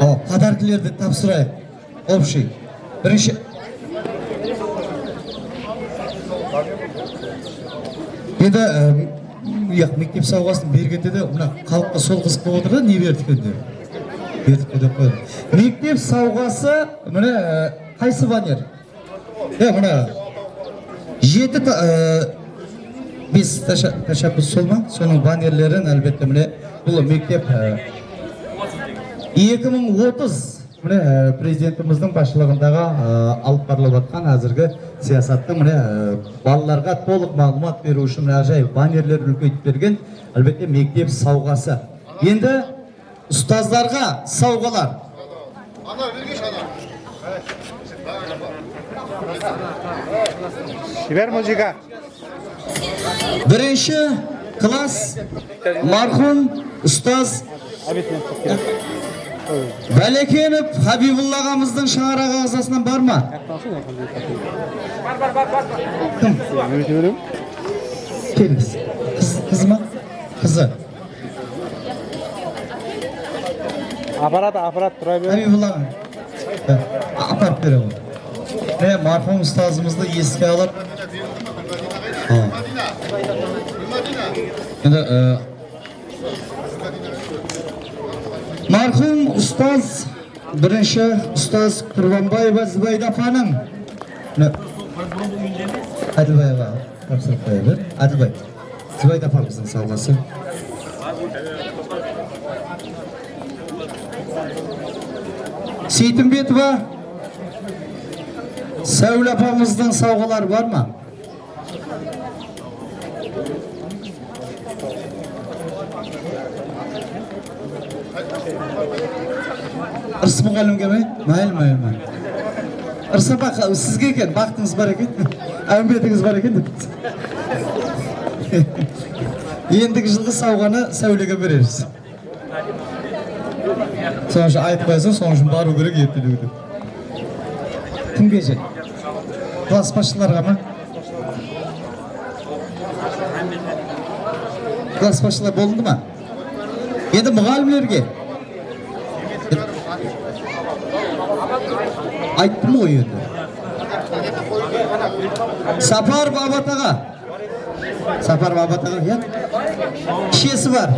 Подаркілерді тапсырайық. Общий. Бірінші. Енді мектеп сауғасын бергенде де мына қалыпқа сол қыз қылып отыр да, не бердік енді? Бердік деп қойды. Мектеп сауғасы міне қайсы банер? Мына 5 тәшәббүс сол ма? Соның банерлерін әлбетте міне бұл мектеп 2030 міне президентіміздің басшылығындағы алып барылып жатқан әзіргі саясаттың міне балаларға толық мағлұмат беру үшін ғажайып банерлер үлкейтіп берген әлбетте мектеп сауғасы. Енді ұстаздарға сауғалар.
Шебер музыка.
Бірінші класс мархум ұстаз Бәлекенов Хабибулла ағамыздың шаңырақ ағзасынан бар ма? Кім? Келіңіз. Қызы ма? Қызы.
Аппарат тұра бер.
Хабибулла ағам. Апарып бере ғой. Мархум ұстазымызды еске алып. Енді мархум ұстаз, бірінші ұстаз Құрбанбаева Зүбайда апаның. Әділбаева, тапсырып қоя бер. Әділбай, Зүбайда апамыздың сауғасы. Сейтімбетова, Сәуле апамыздың сауғалары бар ма? Ырыс мұғалімге ме? Мәйіл. Ырса бақ, сізге екен, бақтыңыз бар екен, әмбетіңіз бар екен. Ендігі жылғы сауғаны Сәулеге береріз. Соң үшін айтып қойсын, соң үшін бару керек ертелеуді. Кімге же? Класс басшыларға ма? Класс басшылар болынды ма? Енді мұғалімлерге. Айттым ғой енді. Сапар Бабатаға. Кішесі бар.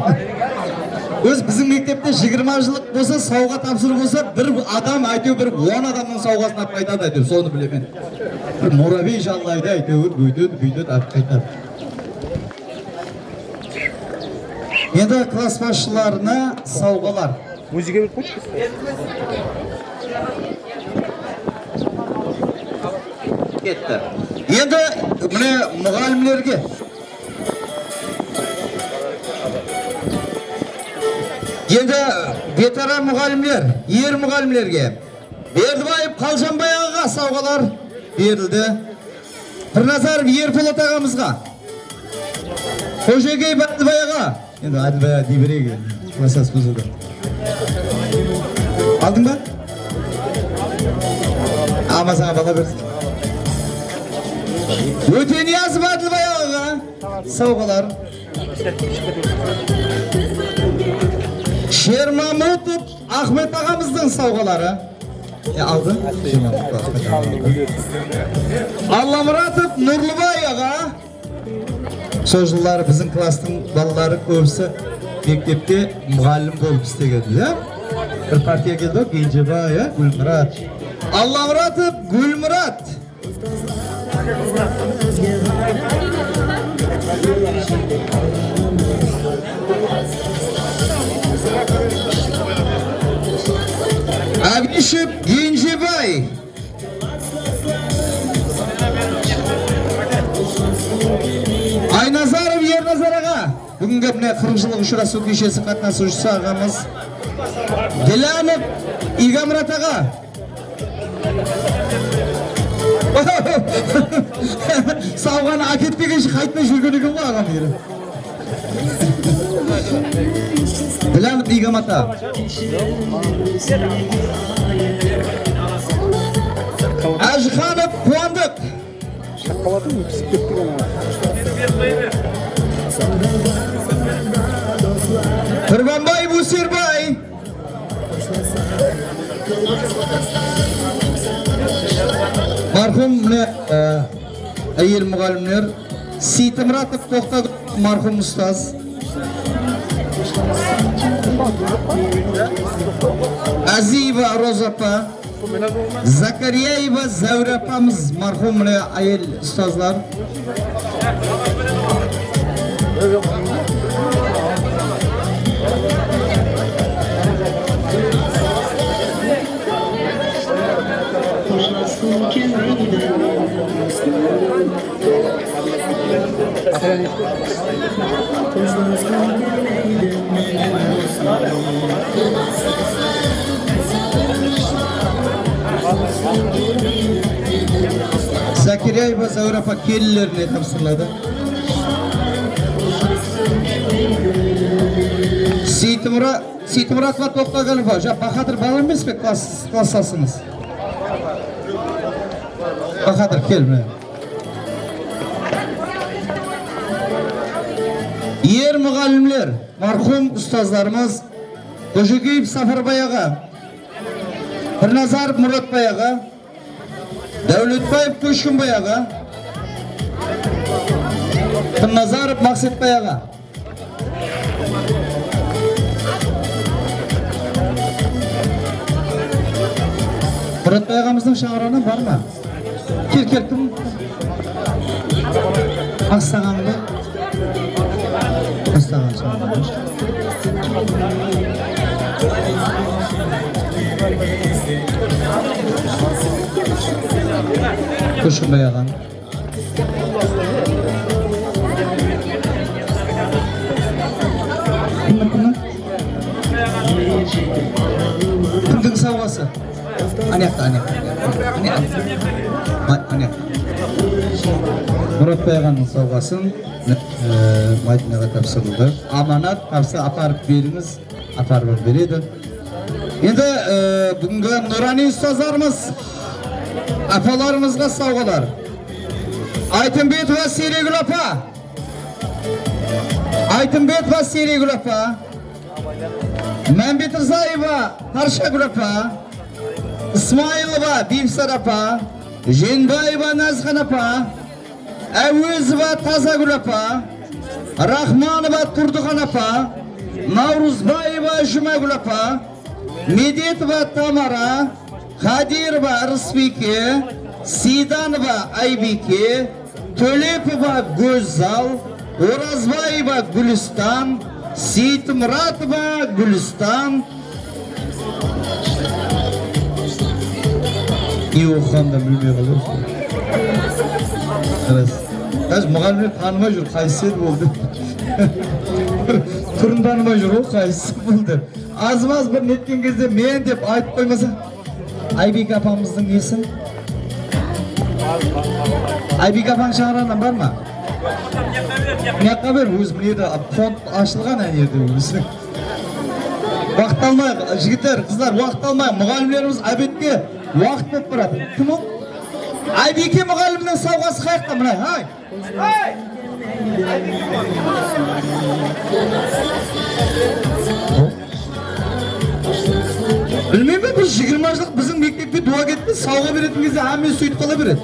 Өз біздің мектепте 20 жылық болса, сауға тапсыру болса, бір адам әйтеу бір 10 адамның сауғасын алып қайтады әйтеу, соны білемен. Бір муравей жаллайды әйтеу, бүйтеді, алып қайтады. Енді класс басшыларына сауғалар.
Музыка бір қойшы?
Кетті. Енді міне мұғалімлерге. Енді ветеран мұғалімлер, ер мұғалімлерге. Бердібаев Қалжанбай ағаға сауғалар берілді. Пірназаров Ерболат ағамызға. Қожегей Әділбай аға. Енді Әділбай аға дей береге. Классас бұзылды. Алдың ба? Амасаға бала берсін. Өтениязов Әділбай ағаға сауғалар. Шермамутов Ахмет ағамыздың сауғалары. Алды? Алламұратов Нұрлыбай аға. Сол жылдары біздің кластың балалары көбісі мектепте мұғалім болып істеген. Бір партия келді, Кенжебай, Гүлмұрат. Алламұратов Гүлмұрат. Әбішев Енжебай. Айназаров Ерназар аға. Бүгінгі міне 40 жылық ұшырасу кешесі қатынасушысы ағамыз. Ділянов Игамрат аға. Сауғаны әкетпегенше қайтмай жүрген екен ғой ағам ері. Ділянов Игамрат аға. Әжіханов Қуандық. Құрбанбай Бусербай. Мархум әйел мұғалімлер. Сейтімратов Тоқтадық мархум ұстаз. Азиева Розапа. Закарияева Зәурапамыз мархум әйел ұстазлар. Закиряева Зәурапа келілеріне тапсырылады. Сейтімұратова Тоқтағалова. Бахадыр бала емес пе классасыңыз? Бахадыр кел міне. Ер мұғалімлер, мархум ұстаздарымыз Қожегеев Сафарбай аға, Пірназаров Мұратбай аға, Дәулетбаев Көшкінбай аға, Пірназаров Мақсетбай аға. Мұратбай ағамыздың шаңырағынан бар ма? Кел, кім? Астағанды. Астаған шаңырағы. Көшкінбай ағам. Кімдің сауғасы? Анекта. Мұратбай ағаның сауғасын Мәдинаға тапсырылды. Аманат тапсы апарып беріңіз, апарып береді. Енді бүгінгі нұрани ұстаздарымыз апаларымызға сауғалар. Айтымбетова Серегүл апа. Айтымбетова Серегүл апа. Мәмбетірзаева Таршагүл апа. Исмайылова Бибсар апа. Женбаева Назхан апа. Әуезова Тазагүл апа. Рахманова Турдыхан апа. Navruzbayeva Жұмагүл апа, Медетова Тамара, Қадирова Рысбике, Сиданова Айбике, Төлепова Гөлзал, Оразбаева Гүлістан, Сейтмұратова Гүлістан. Не оқығанда білмей қалып. Қазір мұғалімдер танымай жүр, қайсы болды. Түрін танымай жүр, қайсы болды. Аз-маз бір неткен кезде мен деп айтып қоймаса. Айбек апамыздың несін? Айбек апаң шағыраннан бар ма? Мияққа бер, өзім еді, фонд ашылған әнерді өзі. Уақыт алмай, жігіттер, қыздар, уақыт алмай, мұғалімлеріміз әбетке уақыт болып барады. Кім ол? Айбеке мұғалімнің сауғасы қайықта мұнай, ай! Білмейм бе, біз 20 жылық біздің мектепке дуа кетпей, сауға беретін кезде әмен сөйтіп қала береді.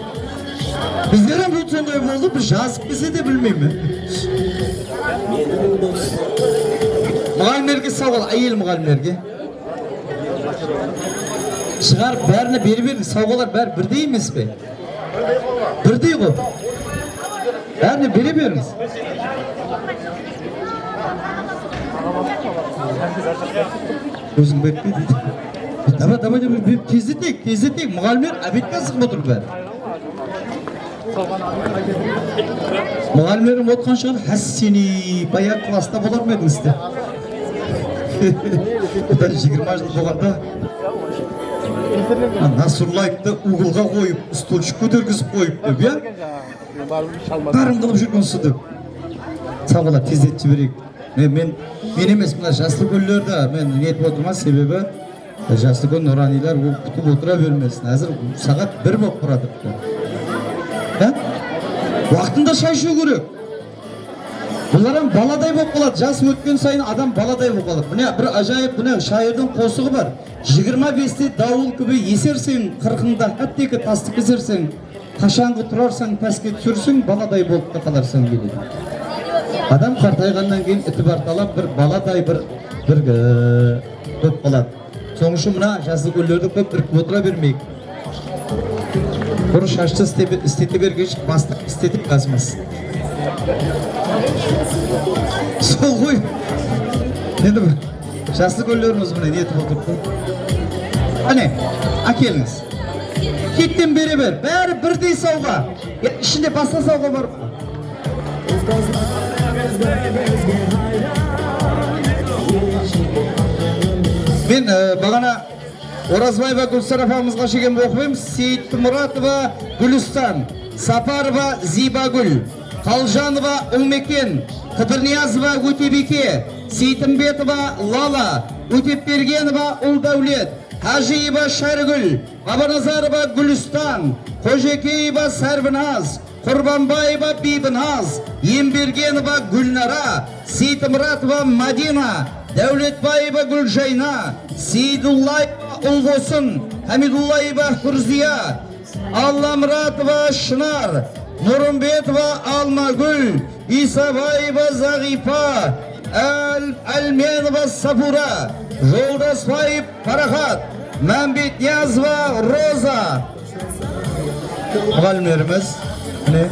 Біздер әм сондай болды, біз жазып келсе де білмейм бе. Мұғалімдерге сауға, әйел мұғалімдерге. Шығар бәріне бері-берін, сауғалар бәрі бірдей емес пе? Бірдей ғой. Бәріне бере-беріңіз. Өзің бәтпе дейді. Давай, тездетек. Мұғалімдер әбетке асығып отыр бәрі. Мұғалімдерім отқан шығар, әссені баяқ класста болар ма едіңізді? Бұдан 20 жыл болғанда Насырлайыпты уғылға қойып, столшық көтергізіп қойып деп, я? Бәрін қылып жүрген сұдып. Сағыла тездет жіберейік. Мен емес, мына жасты көллерді мен нетіп отырма, себебі жасты көл нұранилар күтіп отыра бермесін. Әзір сағат 1 болып тұрады. Уақытында шай ішу керек. Бұларым баладай болып қалады. Жас өткен сайын адам баладай болып қалады. Міне бір ажайып, міне шайырдың қосығы бар. 25-те дауыл күбі есерсең, 40-да әттекі тасты кезерсең, қашанғы тұрарсаң, пәске түсірсең, баладай болып та қаларсаң келеді. Адам қартайғаннан кейін ітібарталап бір баладай бір көп қалады. Соң үшін мына жазды көллерді көп біркіп отыра бермейік. Бұрын шашты істете бергеш, бастық істетіп қазмас. Сол ғой. Енді бір жасты көллеріміз мұны нетіп отырды. Әне, әкеліңіз. Кеттен бере бер, бәрі бірдей сауға. Ішінде басқа сауға бар ма? Мен бағана Оразбаева Гүлсар апамызға шеген оқымайым. Сейтмұратова Гүлістан, Сапарова Зибагүл, Қалжанова Ұлмекен, Қыдырниязова Өтебеке, Сейтімбетова Лала, Өтепбергенова Ұлдаулет, Хажиева Шәргүл, Бабаназарова Гүлістан, Қожекеева Сәрбіназ, Құрбанбаева Бибіназ, Ембергенова Гүлнара, Сейтімратова Мадина, Дәулетбаева Гүлжайна, Сейдуллаева Ұлғосын, Хамидуллаева Хүрзия, Алламратова Шынар, Нұрымбетова Алмагүл, Исабаева Зағипа, Әлменова Сафура, Жолдасбаев Парахат, Мәмбетниязова Роза. Мұғалімдеріміз, не?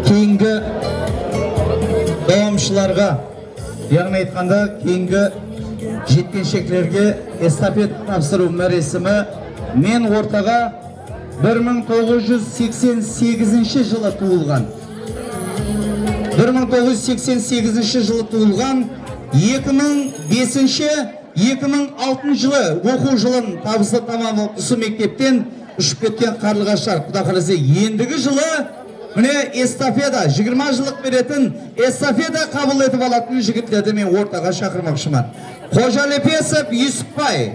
Кейінгі давамшыларға, яғни айтқанда кейінгі жеткіншектерге эстафет тапсыру мәресімі мен ортаға 1988 жылы туылған. 1988 жылы туылған, 2005-2006 жылы оқу жылын табысты тамамы осы мектептен ұшып кеткен Қарлығашар. Құда қаласа ендігі жылы міне эстафета, 20 жылық беретін эстафета қабыл етіп алатын жігіттерді мен ортаға шақырмақшымын. Қожалепесов Юсупбай,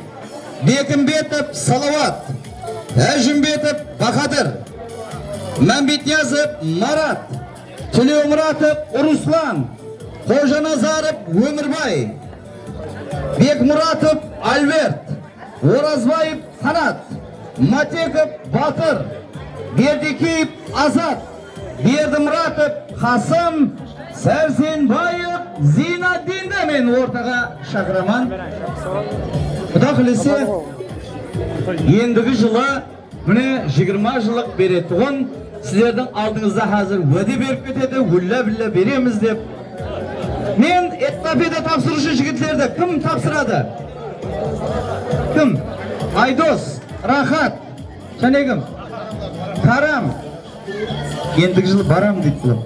Бекімбетов Салават, Әжімбетов Бахадыр, Мәмбетниязов Марат, Төлеумұратов Руслан, Қожаназаров Өмірбай, Бекмұратов Альберт, Оразбаев Қанат, Матеков Батыр, Бердекеев Азат, Бердімұратов Қасым, Сәрсенбаев Зинаддинді мен ортаға шақыраман. Құда қылесе, ендігі жылы міне 20 жылық беретұғын сіздердің алдыңызда қазір уәде беріп кетеді, үллә-біллә береміз деп. Мен эстафета тапсырушы жігітлерді кім тапсырады? Кім? Айдос, Рахат, және кім? Карам. Ендігі жылы барам дейді.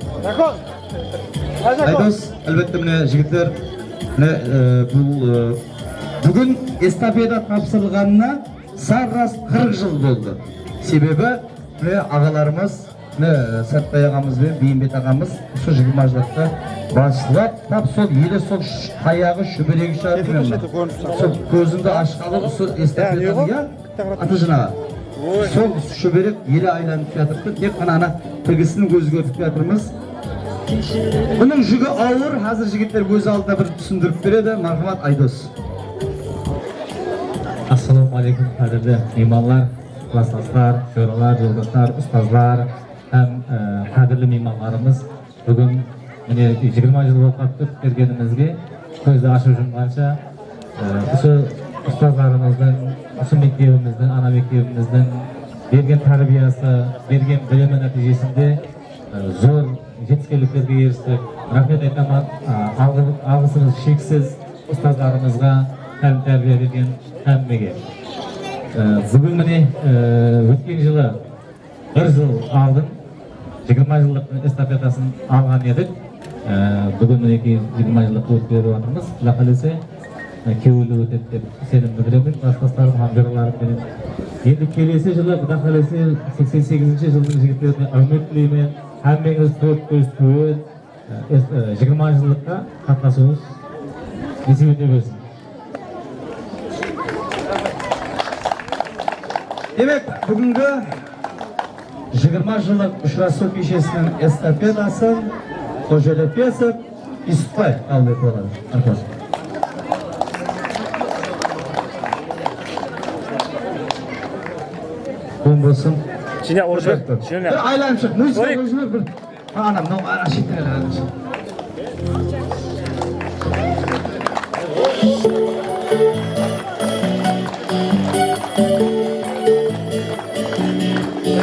Айдос, әлбетте міне жігіттер, бүгін эстафета тапсырылғанына саррас 40 жыл болды. Себебі ағаларымыз, Сәтбай ағамыз бен Бейімбет ағамыз сол 20 жылдықта басшылап, тап сол елі сол қаяғы шүберегі шығарып, сол көзімді ашқалы сол эстафетаның аты жынаға. Сол шүберек елі айланып жатырды, тек қана тігісінің көзі көріп жатырмыз. Бұның жүгі ауыр, қазір жігіттер көз алдына бір түсіндіріп береді. Мархамат Айдос.
Ассаламу алейкум, қадірлі мейманлар, класстастар, жоралар, жолдастар, ұстазлар, һәм қадірлі мейманларымыз. Бүгін міне 20 жыл оқып бергенімізге көзді ашып жұмғанша осы ұстазларымыздың, осы мектебіміздің, ана мектебіміздің берген тәрбиесі, берген білімі нәтижесінде зор жетістіктерге ерістік. Рахмет айтамын, алғысымыз шексіз ұстаздарымызға, тәлім тәрбие берген әммеге. Бүгін міне өткен жылы 1 жыл алдын 20 жылдық эстафетасын алған едік. Бүгін мінекей 20 жылдық өткеріп жатырмыз. Құда қаласа кеуілі өтеді деп сенім білдіремін. Класстастарым, хамжарларым менен. Енді келесі жылы құда қаласа 88-ші жылдың жігіттеріне үміт тілеймін. Әммеңіз төрт көз түгел 20 жылдыққа қатынасуыңыз несіп өте берсін.
Демек, бүгінгі 20 жылдық ұшырасу кешесінің эстафетасын Қожелепесов Исупбай алып болады. Арқасы. Бұл болсын.
Жіне оршы.
Бір айланып шық. Музыка көзіме бір. Анам, ара шеттен айланып шық.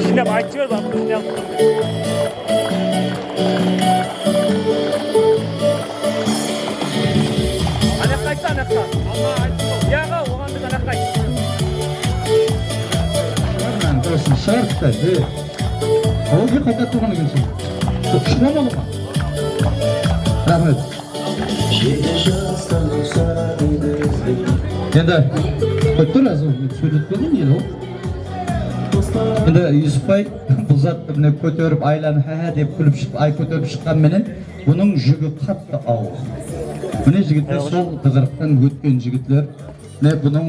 Жіне айтып жібер, бақ жіне алып. Анаққа айтса, анаққа. Яға, оған біз анаққа айтса.
Дұрысын шарықта, ауылға қайта тұрғаны келсін. Күшінен олыға. Рахмет. Енді, көттір әзі сөйлетпеден ел ол. Енді Юсупбай бұл затты көтеріп, айланы хә деп күліп шық, ай көтеріп шыққан менен, бұның жүгі қатты ауыр. Міне жігіттер сол тығырықтан өткен жігітлер. Бұның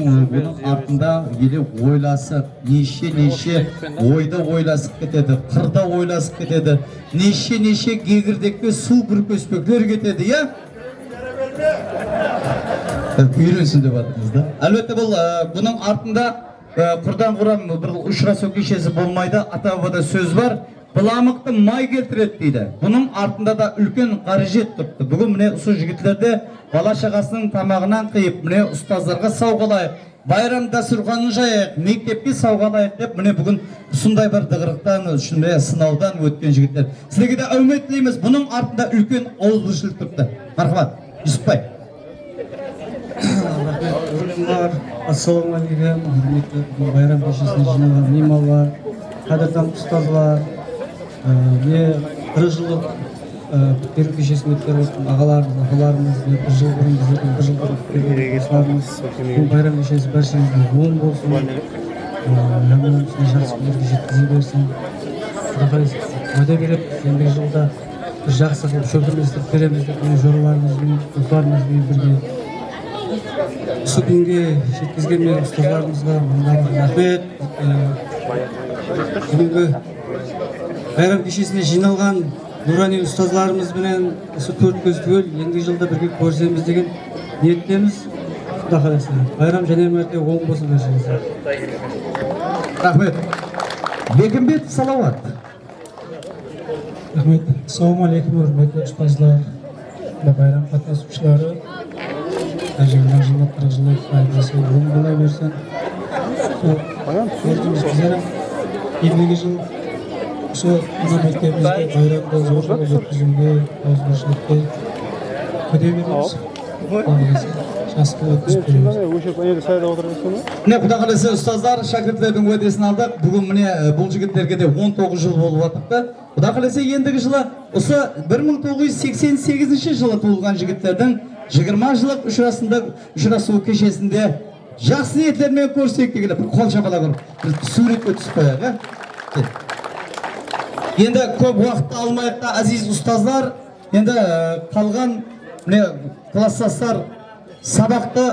артында елі ойласып, неше ойда ойласып кетеді, қырда ойласып кетеді, неше гегірдекке су бүркеспектер кетеді, е? Үйренсін деп атыңызда. Әлбетте бұның артында құрдан құрам бір ұшырасу кешесі болмайды, ата-бабада сөз бар. Бұламықты май келтіреді дейді. Бұның артында да үлкен қаражет тұрды. Бүгін міне ұсы жігітлерде бала шағасының тамағынан қиып, міне ұстаздарға сауғалайық, байрам дастарханын жайық, мектепке сауғалайық деп, міне бүгін ұсындай бір дығырықтан, сынаудан өткен жігіттер. Сіздерге де үміт тілейміз, бұның артында үлкен ауызбіршілік тұрды. Мархабат, Юсупбай.
Ассаламу алейкум, байрам кешесіне жиналған меймандар, қадіртан ұстазлар, не 40 жылдық беру кешесін өткеріп отырған ағаларымыз, 1 жыл бұрын біздердің 1 жыл бұрын осыларымыз, бұл байрам кешесі бәршеңізге оң болсын, әмін жақсы күндерге жеткізе берсін. Уәде беріп, ендігі жылда бір жақсы қылып шөлдірместік береміз деп, жораларымызбен, достарымызбен бірге осы күнге жеткізген мен ұстаздарымызға мындағы рахмет. Бүгінгі байрам кешесіне жиналған нұрани ұстаздарымызбенен осы 4 көз түгел ендігі жылда бірге көрісеміз деген ниеттеміз. Құда қаласа байрам және мәрте оң болсын баршаңызға.
Рахмет. Бекімбет Салауат.
Рахмет. Ассалаумағалейкум, құрметті ұстаздар, байрам қатысушылары. 20 жылдық, 40 жылдық пайдасы оң бола берсін. Ендігі жыл осы мына мектебімізде байрамды зор өткізуге, ауызбіршілікке көте береміз. Жасқы өткізіп береміз.
Міне құда қаласа ұстаздар, шәкірттердің уәдесін алдық. Бүгін міне бұл жігіттерге де 19 жыл болып жатықты. Құда қаласа ендігі жылы осы 1988 жылы туылған жігіттердің 20 жылық ұшырасу кешесінде жақсы ниеттермен көрсек деген қол шапалақ ұрып, біз суретке түсіп қояйық. Енді көп уақытты алмайықта әзиз ұстаздар, енді қалған класстастар сабақты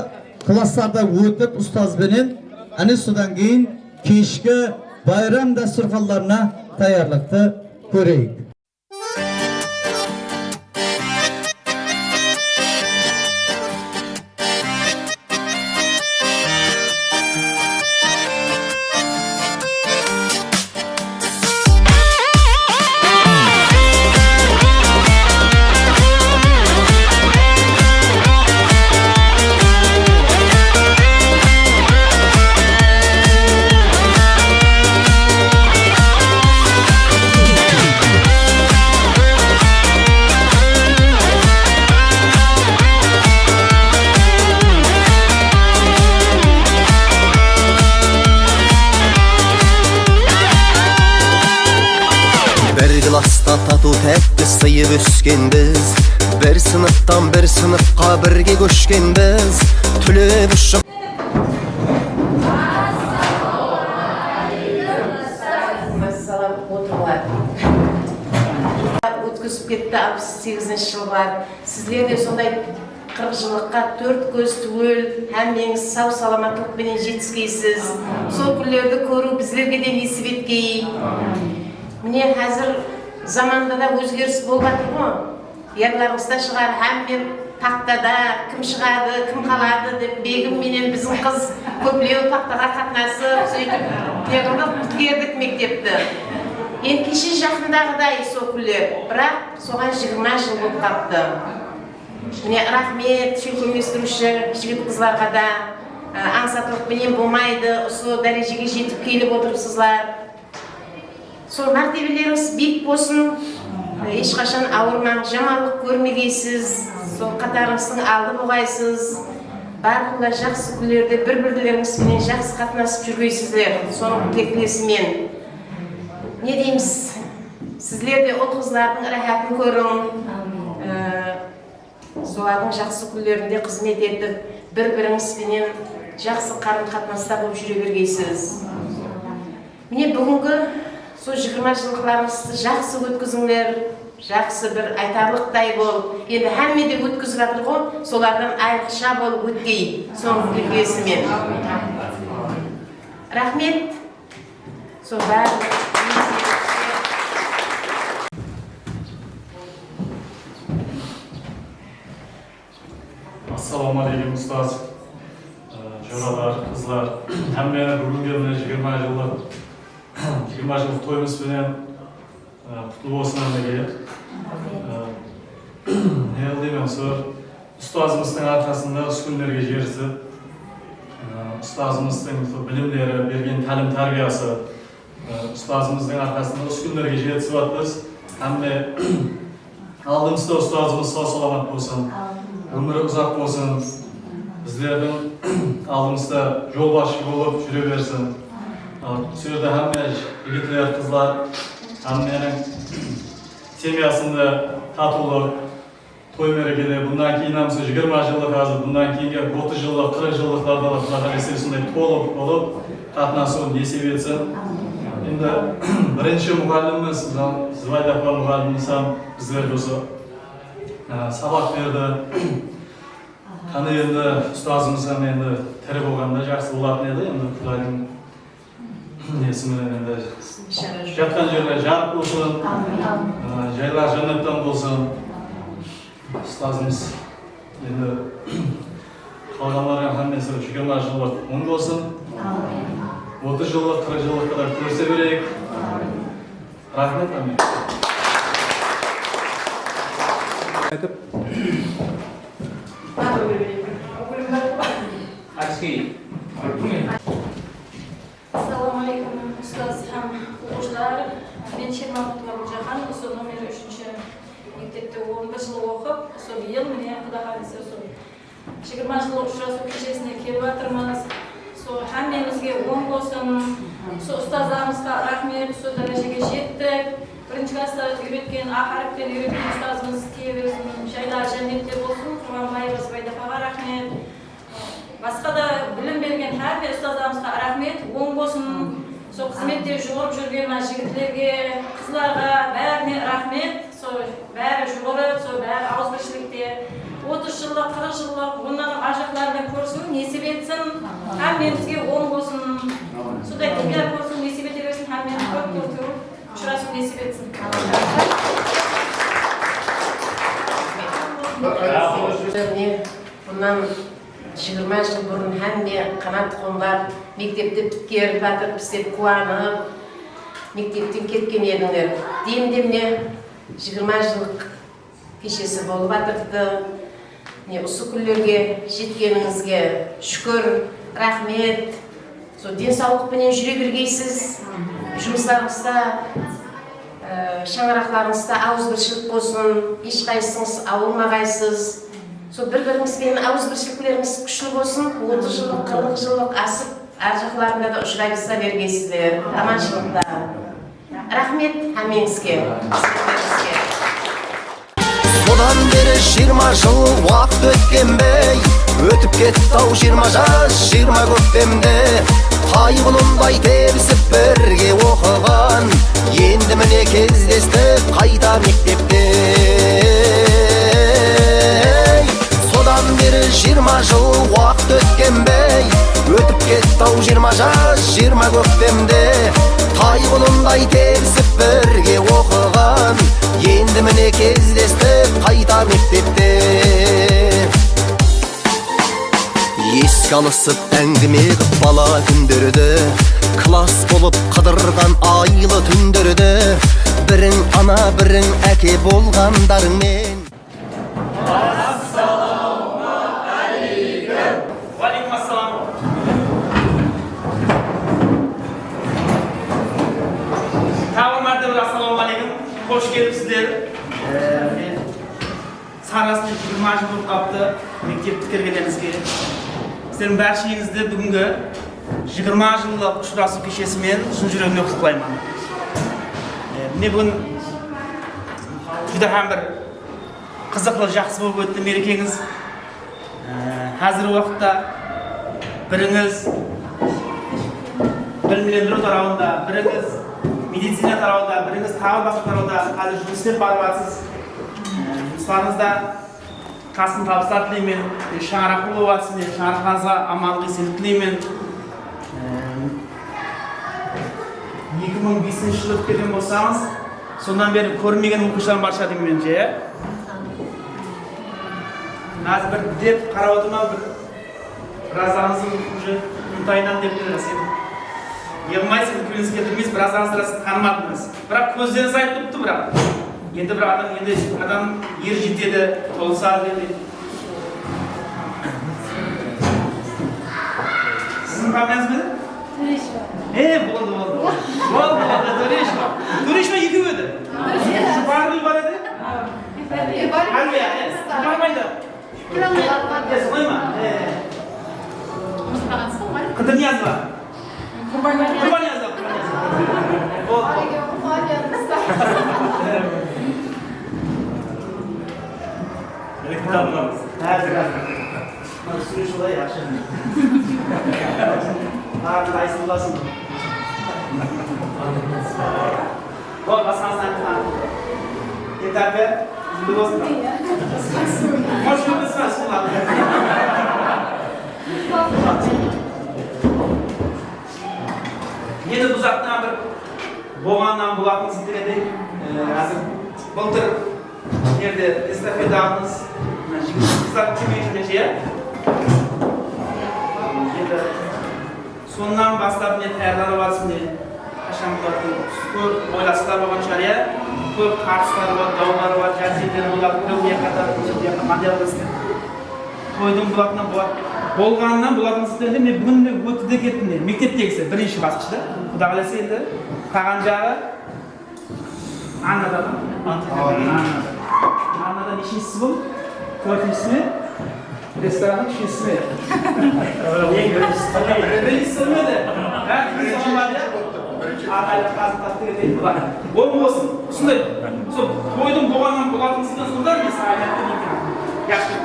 класстарда өтіп ұстазбенен әне содан кейін кешкі байрам дастархандарына таярлықты көрейік.
Класста тату тәтті сыйып өскенбіз, бір сыныптан бір сыныпқа бірге көшкенбіз, түлеп ұшып.
Өткізіп кетті 68 жылдар. Сіздер де сондай 40 жылыққа 4 көз түгел, әмеңіз сау саламаттылықпенен жетіскейсіз. Сол күндерді көру біздерге де несіп еткей. Міне қазір заманда да өзгеріс болып жатыр ғой. Яғларыңызда шығар, әммен тақтада кім шығады, кім қалады деп бегім менен біздің қыз көплеу тақтаға қатынасып, сөйтіп құтқердік мектепті. Енді кеше жақындағыдай сол күндер, бірақ соған 20 жыл болып қапты. Міне рахмет көместіруші жігіт қызларға да аңсатылықпенен болмайды, осы дәрежеге жетіп келіп отырыпсыздар. Сол мәртебелеріңіз биік болсын, ешқашан ауырмаң, жамандық көрмегейсіз, сол қатарыңыздың алды болғайсыз. Барлығында жақсы күндерде бір-бірлеріңізбенен жақсы қатынасып жүргейсіздер, соның тілектесімен. Не дейміз? Сіздер де ол қыздардың рахатын көрің, солардың жақсы күндерінде қызмет етіп, бір-біріңізбенен жақсы қарым-қатынаста болып жүре бергейсіз. Міне бүгінгі сол 20 жылқыларыңызды жақсы өткізіңдер, жақсы бір айтарлықтай болып, енді әмме де өткізіп жатыр ғой, солардан айрықша болып өткей, соның тілектесімен. Рахмет. Сол бәрі.
Ассалаумағалейкум ұстаз, жоралар, қызлар. Әммені бүгінге 20 жыл тойымызбенен құтты болсын әмеге. Не қылдеймін, ұстазымыздың арқасында осы күндерге жерсіп, ұстазымыздың білімдері, берген тәлім тәрбиясы, ұстазымыздың арқасында осы күндерге жетісіп атпыз. Әмме алдымызда ұстазымыз сау-саламат болсын, өмірі ұзақ болсын, біздердің алдымызда жолбасшы болып жүре берсін. Сөзді әмме жігітлер, қызлар, әмменің семьясында татулық, той мерекеде, бұндан кейін әмсі 20 жылдық азы, бұндан кейінге 30 жылдық, 40 жылдықтарда құлаған есебісінде толып болып, қатынасуын есеп етсін. Енді бірінші мұғаліміміз, Звайдақова мұғаліміміз біздерге осы сабақ берді. Қаны енді ұстазымыздан енді тірі болғанда жақсы болатын еді. Енді Құдайдың несімен енді жатқан жерлер жарық болсын, жайлар жәннаттан болсын. Ұстазымыз енді қалғанларға хаммесі 20 жылдық оң болсын. 30 жылдық, 40 жылдық kadar көрсе берейік. Рахмет, амин.
Assalomu alaykum ustoz ham o'quvchilar. Men Shermatov Nurjahan, usul nomer 3-chi maktabda 11 yil o'qib, usul yil men Xudo xolisa usul 20 yil uchrashuv kechasida kelyapmiz. Hammamizga o'ng bo'lsin. Ustozlarimizga rahmat, shu darajaga yetdik. Birinchi klassda o'rgatgan, harfdan o'rgatgan ustozimiz Teversin, shaylar jannatda bo'lsin. Qur'onbayimiz Baydafaga rahmat. Boshqa bilim bergan har bir ustozlarimizga rahmat, o'ng bo'lsin. Shu xizmatda yurib жүрген yigitlarga, qizlarga barcha rahmat. Bari yugurib, bari og'izbirchilikda 30 yillik, 40 yillik bundan ajoqlarni ko'rsin, nasib etsin. Hammamizga o'ng bo'lsin. Xudoy kelgan ko'rsin, nasib etaversin, hammamiz ko'p ko'rib uchrashib nasib etsin.
Bundan 20 yıl burun hamma qanat qo'nlar maktabda bitkir, batib isteb quvonib, maktabdan ketgan edinglar. Demdemne 20 yıllık kechasi bo'lib o'tirdi. Осы күндерге жеткеніңізге шүкір, рахмет. Денсаулықпенен жүре бергейсіз. Жұмыстарыңызда, шаңырақтарыңызда ауызбіршілік болсын, ешқайсыңыз ауырмағайсыз. Bir-біріңізбен ауызбіршіліктеріңіз күшті болсын, 30 жылдық, 40 жылдық асып, ар жақларында да ұшырайса бергейсіздер. Аманшылықта. Рахмет әмеңізге.
Sodan beri 20 жыл vaqt o'tgan bey, o'tib ketdi 20 жас, 20 ko'kdemde. Qayg'ununday tersib birga o'qigan, endi mine kezdesdik qayta mektepte. Sodan beri 20 жыл vaqt o'tgan bey, o'tib ketdi 20 жас, 20 ko'kdemde. Qayg'ununday tersib birga o'qigan, endi mine kezdesdik qayta mektepte. Еске алысып әңгіме қып бала күндерді, класс болып қыдырған айлы түндерді, бірің ана бірің әке болғандарыңмен.
Ассалаумағалейкум. Уалейкум ассалам. Тағы мәрте бір ассалаумағалейкум. Қош келіпсіздер. Сарасының 20 жыл болып қапты мектеп бітіргеніңізге. Сіздердің бәршейіңізді бүгінгі 20 жылдық ұшырасу кешесімен шын жүрегімнен құттықтаймын. Міне бүгін juda ham bir qiziqli, жақсы болып өтті мерекеңіз. Қазіргі уақытта біріңіз білімдендіру тарауында, біріңіз медицина тарауында, біріңіз тағы басқа тарауда қазір жұмыс істеп барып жатсыз. Жұмыстарыңызда қасын табыстар тілеймін, шаңырақлы болып жатсын, шаңырақыңызға амандық еселік тілеймін. 2005 жылы өткен болсаңыз, сондан бері көрмеген оқушыларым бар шығар деймін меніңше. Қазір бір деп қарап отырман, біразаңыздың уже ұмытайынан деп келесен. Еғылмайсыз, көңіліңіз келтірмейсіз, біразаңызды танымадыңыз. Бірақ көздеріңіз айтып тұпты, бірақ енді бір адам ер жетеді, толысады деді. Сіздің фамилияңыз не еді? Төрешова. Болды. Төрешова. Төрешова екеу еді. Жұпаргүл бар еді? Әлия, жұпармайды. Солай ма? Қыдырниязова. Құрбаниязова. Süreçler yaşanıyor. Harbi dayısın olasın. Bol basansan kan. Yeter be. Zımbır olsun. Hoş geldiniz. Енді бұл жақтан бір болғаннан болатын сіздерде қазір былтыр жерде эстафета алдыңыз. Жігіт қыздар көмегінде иә? Енді сонынан бастап не таярланып жатсың не қашан болатын көп ойластар болған шығар иә? Көп қарсылар бар, даулар бар, жәрдемдер болады, көбіне қатар материалдасың. Тойдың болатынан болады. Болғанынан болатын сіздерде мен бүгін өтті де кеттім. Мектептегісі бірінші басқышта. Құда қаласа енді қалған жағы Аннада ма? Аннада нешіншісі бұл? Төртіншісі ме? Ресторанның үшіншісі ме? Біріншісі ме де? Ол болсын. Сондай, тойдың болғаннан болатын сізден сонда мен саған жақсы.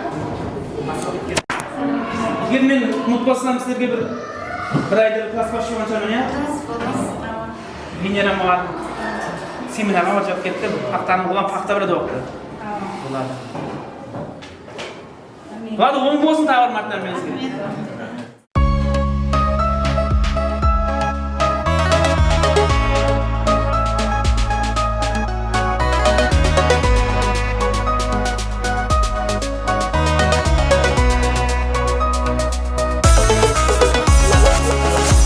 Егер мен ұмытпасам сіздерге бір айда класс басшы болған шығармын, иә? Венера маған семинарға барып кетті, фактаның болған факта бірді оқты. Ладно, оң болсын тағы бір мартынан менізге.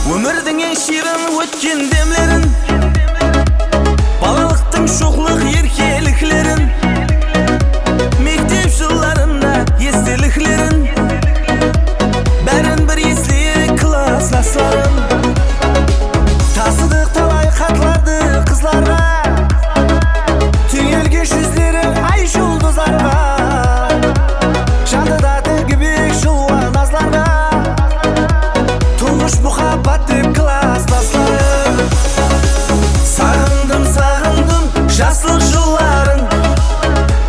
Өмірдің ең ширын өткен демлерін, балалықтың шоқлық еркеліклерін, мектеп жылдарында естеліклерін, бәрін бір есіле классластарын. Тасыдық талай хаттарды қызларға, түйілген жүздері ай жұлдыздарға, жандыда тігібек жылуан назларға, тұңғыш мұхаббатты класстастарым. Сағындым, сағындым жаслық жылларын,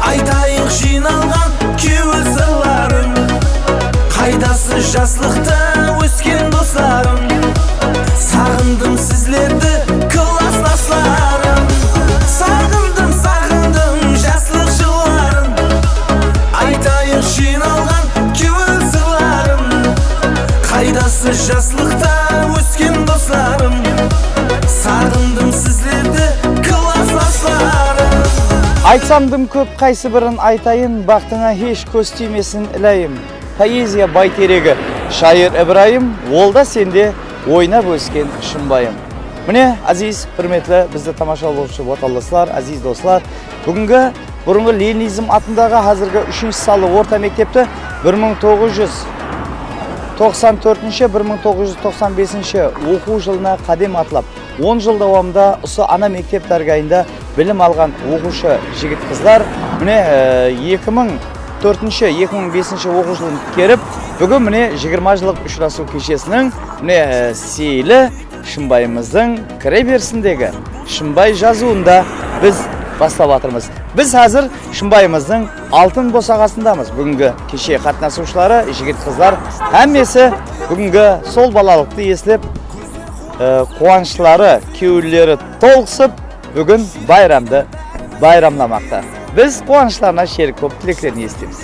айтайық жиналған кеуіл сырларын. Қайдасы жаслықта өскен достарым, сағындым сізлерді класстастарым. Сағындым, сағындым жаслық жылларын, айтайық жиналған кеуіл сырларын. Қайдасы жаслықта өскен достарым, сағындым сіздерді класстастарым.
Айтсамдым көп қайсы бірін айтайын, бақтыңа еш көз тимесін ілайым. Поэзия байтерегі шайыр Ибраим, ол да сенде ойнап өскен шымбайым. Міне, азиз, құрметлі бізді тамашалаушы отандастар, азиз достар, бүгінгі бұрынғы Ленинизм атындағы қазіргі 3-ші салы орта мектепті 1994-1995 оқу жылына қадем атлап, 10 жыл давамында осы ана мектеп дәргайында білім алған оқушы жігіт қыздар міне 2004-2005 оқу жылын керіп, бүгін міне 20 жылық ұшырасу кешесінің міне сейілі шымбайымыздың кіре берісіндегі шымбай жазуында біз бастап атырмыз. Біз қазір шымбайымыздың алтын босағасындамыз. Бүгінгі кеше қатынасушылары, жігіт қыздар, әммесі бүгінгі сол балалықты естіліп, қуанышлары, кеуілері толқысып, бүгін байрамды байрамламақта. Біз қуанышларына шерік көп тілектерін естіміз.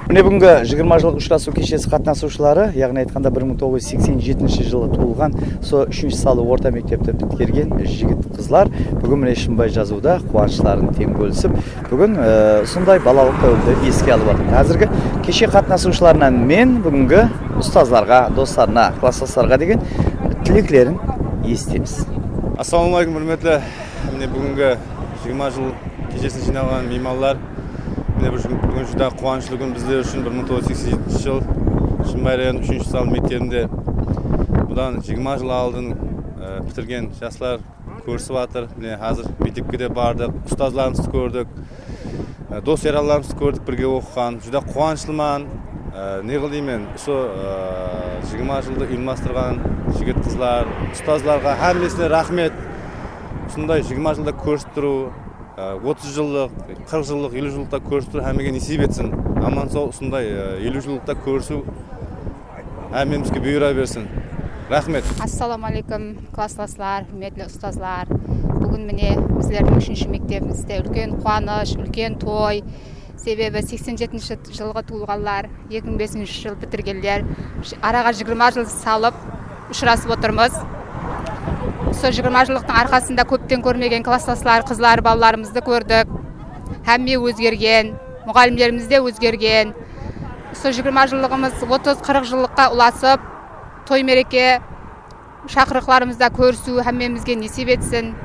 Міне бүгінгі 20 жылық ұшырасу кешесі қатынасушылары, яғни айтқанда 1987 жылы туылған, со 3-ші салы орта мектепті біткерген жігіт қызлар бүгін міне шымбай жазуда қуанышларын тең бөлісіп, бүгін сондай балалық тәуілді еске алып отыр. Қазіргі кеше қатынасушыларынан мен бүгінгі ұстазларға, достарына, класстастарға деген тілеклерін естеміз.
Ассалаумағалейкум, құрметті. Міне бүгінгі 20 жыл кешесін жиналған меймандар. Бүгін жүда қуанышлы күн біздер үшін 1987 жыл Шымбай районы 3-ші салы мектебінде бұдан 20 жыл алдын бітірген жастар көрісіп жатыр. Міне қазір мектепке де бардық, ұстазларымызды көрдік, дос яраларымызды көрдік, бірге оқыған. Жүда қуанышлыман. Не қылдеймен, осы 20 жылды ұйымдастырған жігіт қызлар, ұстазларға әммесіне рахмет. Осындай 20 жылда көрісіп тұру, 30 жылдық, 40 жылдық, 50 жылдықта көрісіп тұру әмеге несіп етсін. Аман сол осындай 50 жылдықта көрісу әмемізге бұйыра берсін. Рахмет.
Ассаламалейкум, классластар, құрметті ұстазлар. Бүгін міне біздердің 3-ші мектебімізде үлкен қуаныш, үлкен той. Себебі 87 жылғы туылғандар, 2005 жыл бітіргендер, араға 20 жыл салып ұшырасып отырмыз. Сол 20 жылдықтың арқасында көптен көрмеген класстастар, қызлар, балаларымызды көрдік. Әмме өзгерген, мұғалімдеріміз де өзгерген. Сол 20 жылдығымыз 30-40 жылдыққа ұласып, той мереке шақырықларымызда көрісу әммемізге несіп етсін.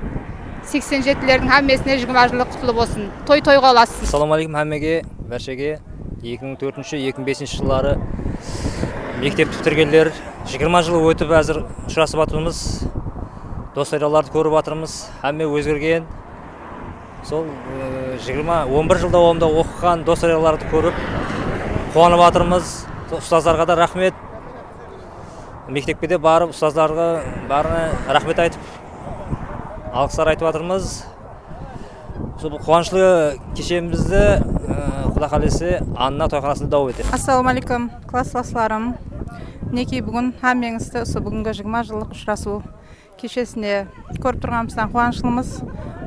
87-лердің әммесіне 20 жылдық құтылы болсын. Той-тойға ұласын.
Ассалаумағалейкум әммеге, бәршеге 2004-2005 жылдары мектеп бітіргендер 20 жыл өтіп әзір ұшырасып жатырмыз. Достарымызды көріп жатырмыз. Әмме өзгерген. Сол 11 жылда оңда оқыған достарымызды көріп қуанып жатырмыз. Ұстаздарға да рахмет. Мектепке де барып ұстаздарға барына рахмет айтып, алғыстар айтып жатырмыз. Сол қуанышлы кешемізді Құда қаласа Анна тойханасында дауып етеді.
Ассалаумағалейкум, класстастарым. Мінекей бүгін әммеңізді осы бүгінгі 20 жылдық ұшырасу кешесіне көріп тұрғанымыздан қуаныштымыз.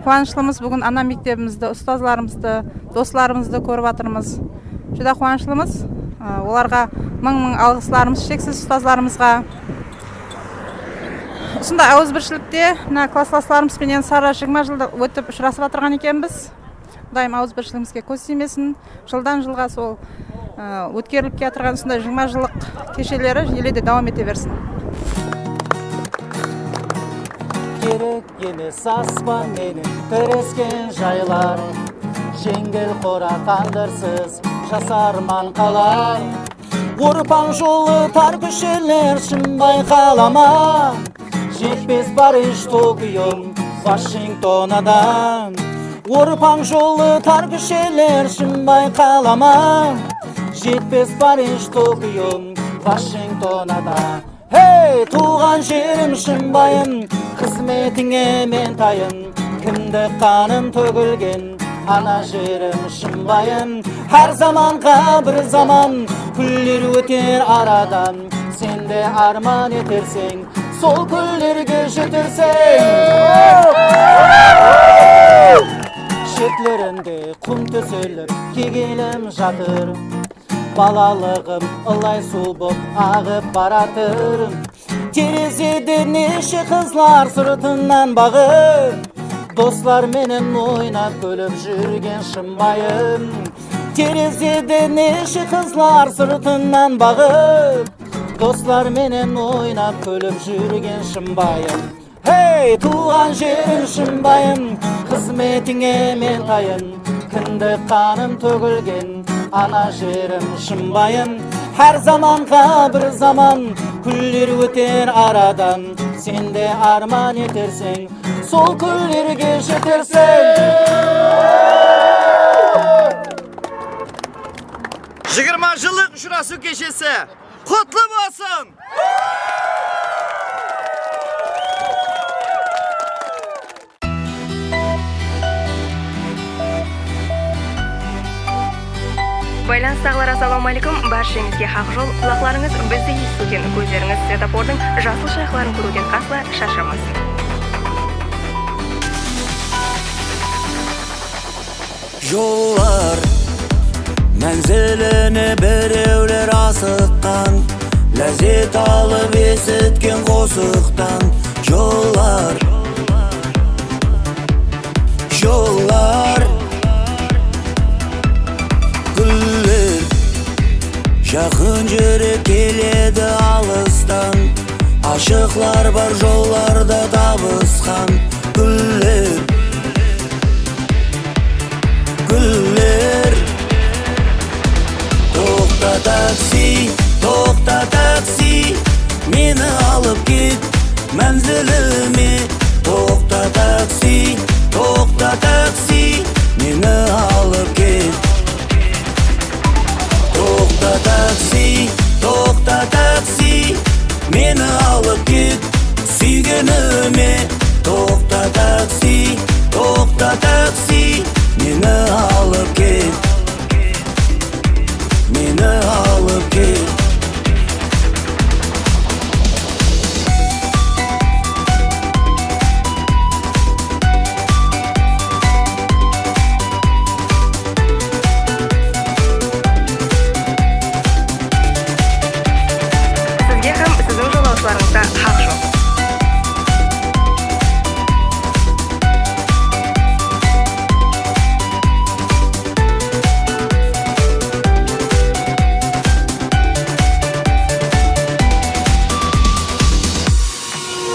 Қуаныштымыз бүгін ана мектебімізді, ұстазларымызды, достарымызды көріп жатырмыз. Жүда қуаныштымыз. Оларға мың алғыстарымыз шексіз ұстазларымызға. Осындай ауызбіршілікте мына класстастарымызбенен сара 20 жылда өтіп ұшырасып отырған екенбіз. Құдайым ауызбіршілігімізге көз тимесін. Жылдан жылға сол өткеріліп келе жатырған осындай 20 жылдық кешелері елде давам ете берсін.
Керек емес аспан менен тірескен жайлар, жеңгел қора қандырсыз жасарман қалар. Орпаң жолы тар көшелер шын байқалама, жетпес Париж, Токио, Вашингтонадан. Орпаң жолы тар көшелер шын байқалама, жетпес Париж, Токио, Вашингтонадан. Hey, туған жерім шынбайым, қызметіңе мен тайын, кімді қаным төгілген, ана жерім шынбайым. Әр заманға бір заман, күллер өтер арадан, сен де арман етерсең, сол күллерге жетерсең. Шетлерінде құм төселіп, кегелім жатыр, балалығым ылай су боп ағып баратыр. Терезеде неше қызлар сыртынан бағып, достар менен ойнап күліп жүрген шынбайым. Терезеде неше қызлар сыртынан бағып, достар менен ойнап күліп жүрген шынбайым. Hey, туған жерім шынбайым, қызметіңе мен тайын, кіндік қаным төгілген, ана жерім шынбайым. Әр заманға бір заман, күллер өтер арадан, сен де арман етерсең, сол күллерге жетерсең.
20 жылдық ұшырасу кешесі құтты болсын!
Байланыстағылар, ассалаумалейкум, баршаңызге хақ жол, құлақларыңыз бізді естуден, көздеріңіз светофордың жасыл шайқларын көруден асла шаршамасын.
Жоллар мәнзіліне біреулер асыққан, ләзет алып есіткен қосықтан. Жоллар гүллер жақын жүрек келеді алыстан, ашықлар бар жолларда табысқан. Гүллер тоқта такси, мені алып кет мәнзіліме. Тоқта такси, мені алып кет. Тоқта такси, мені алып кет сүйгеніме. Тоқта такси, мені алып кет. Мені алып кет.
баршаларыңызға хақ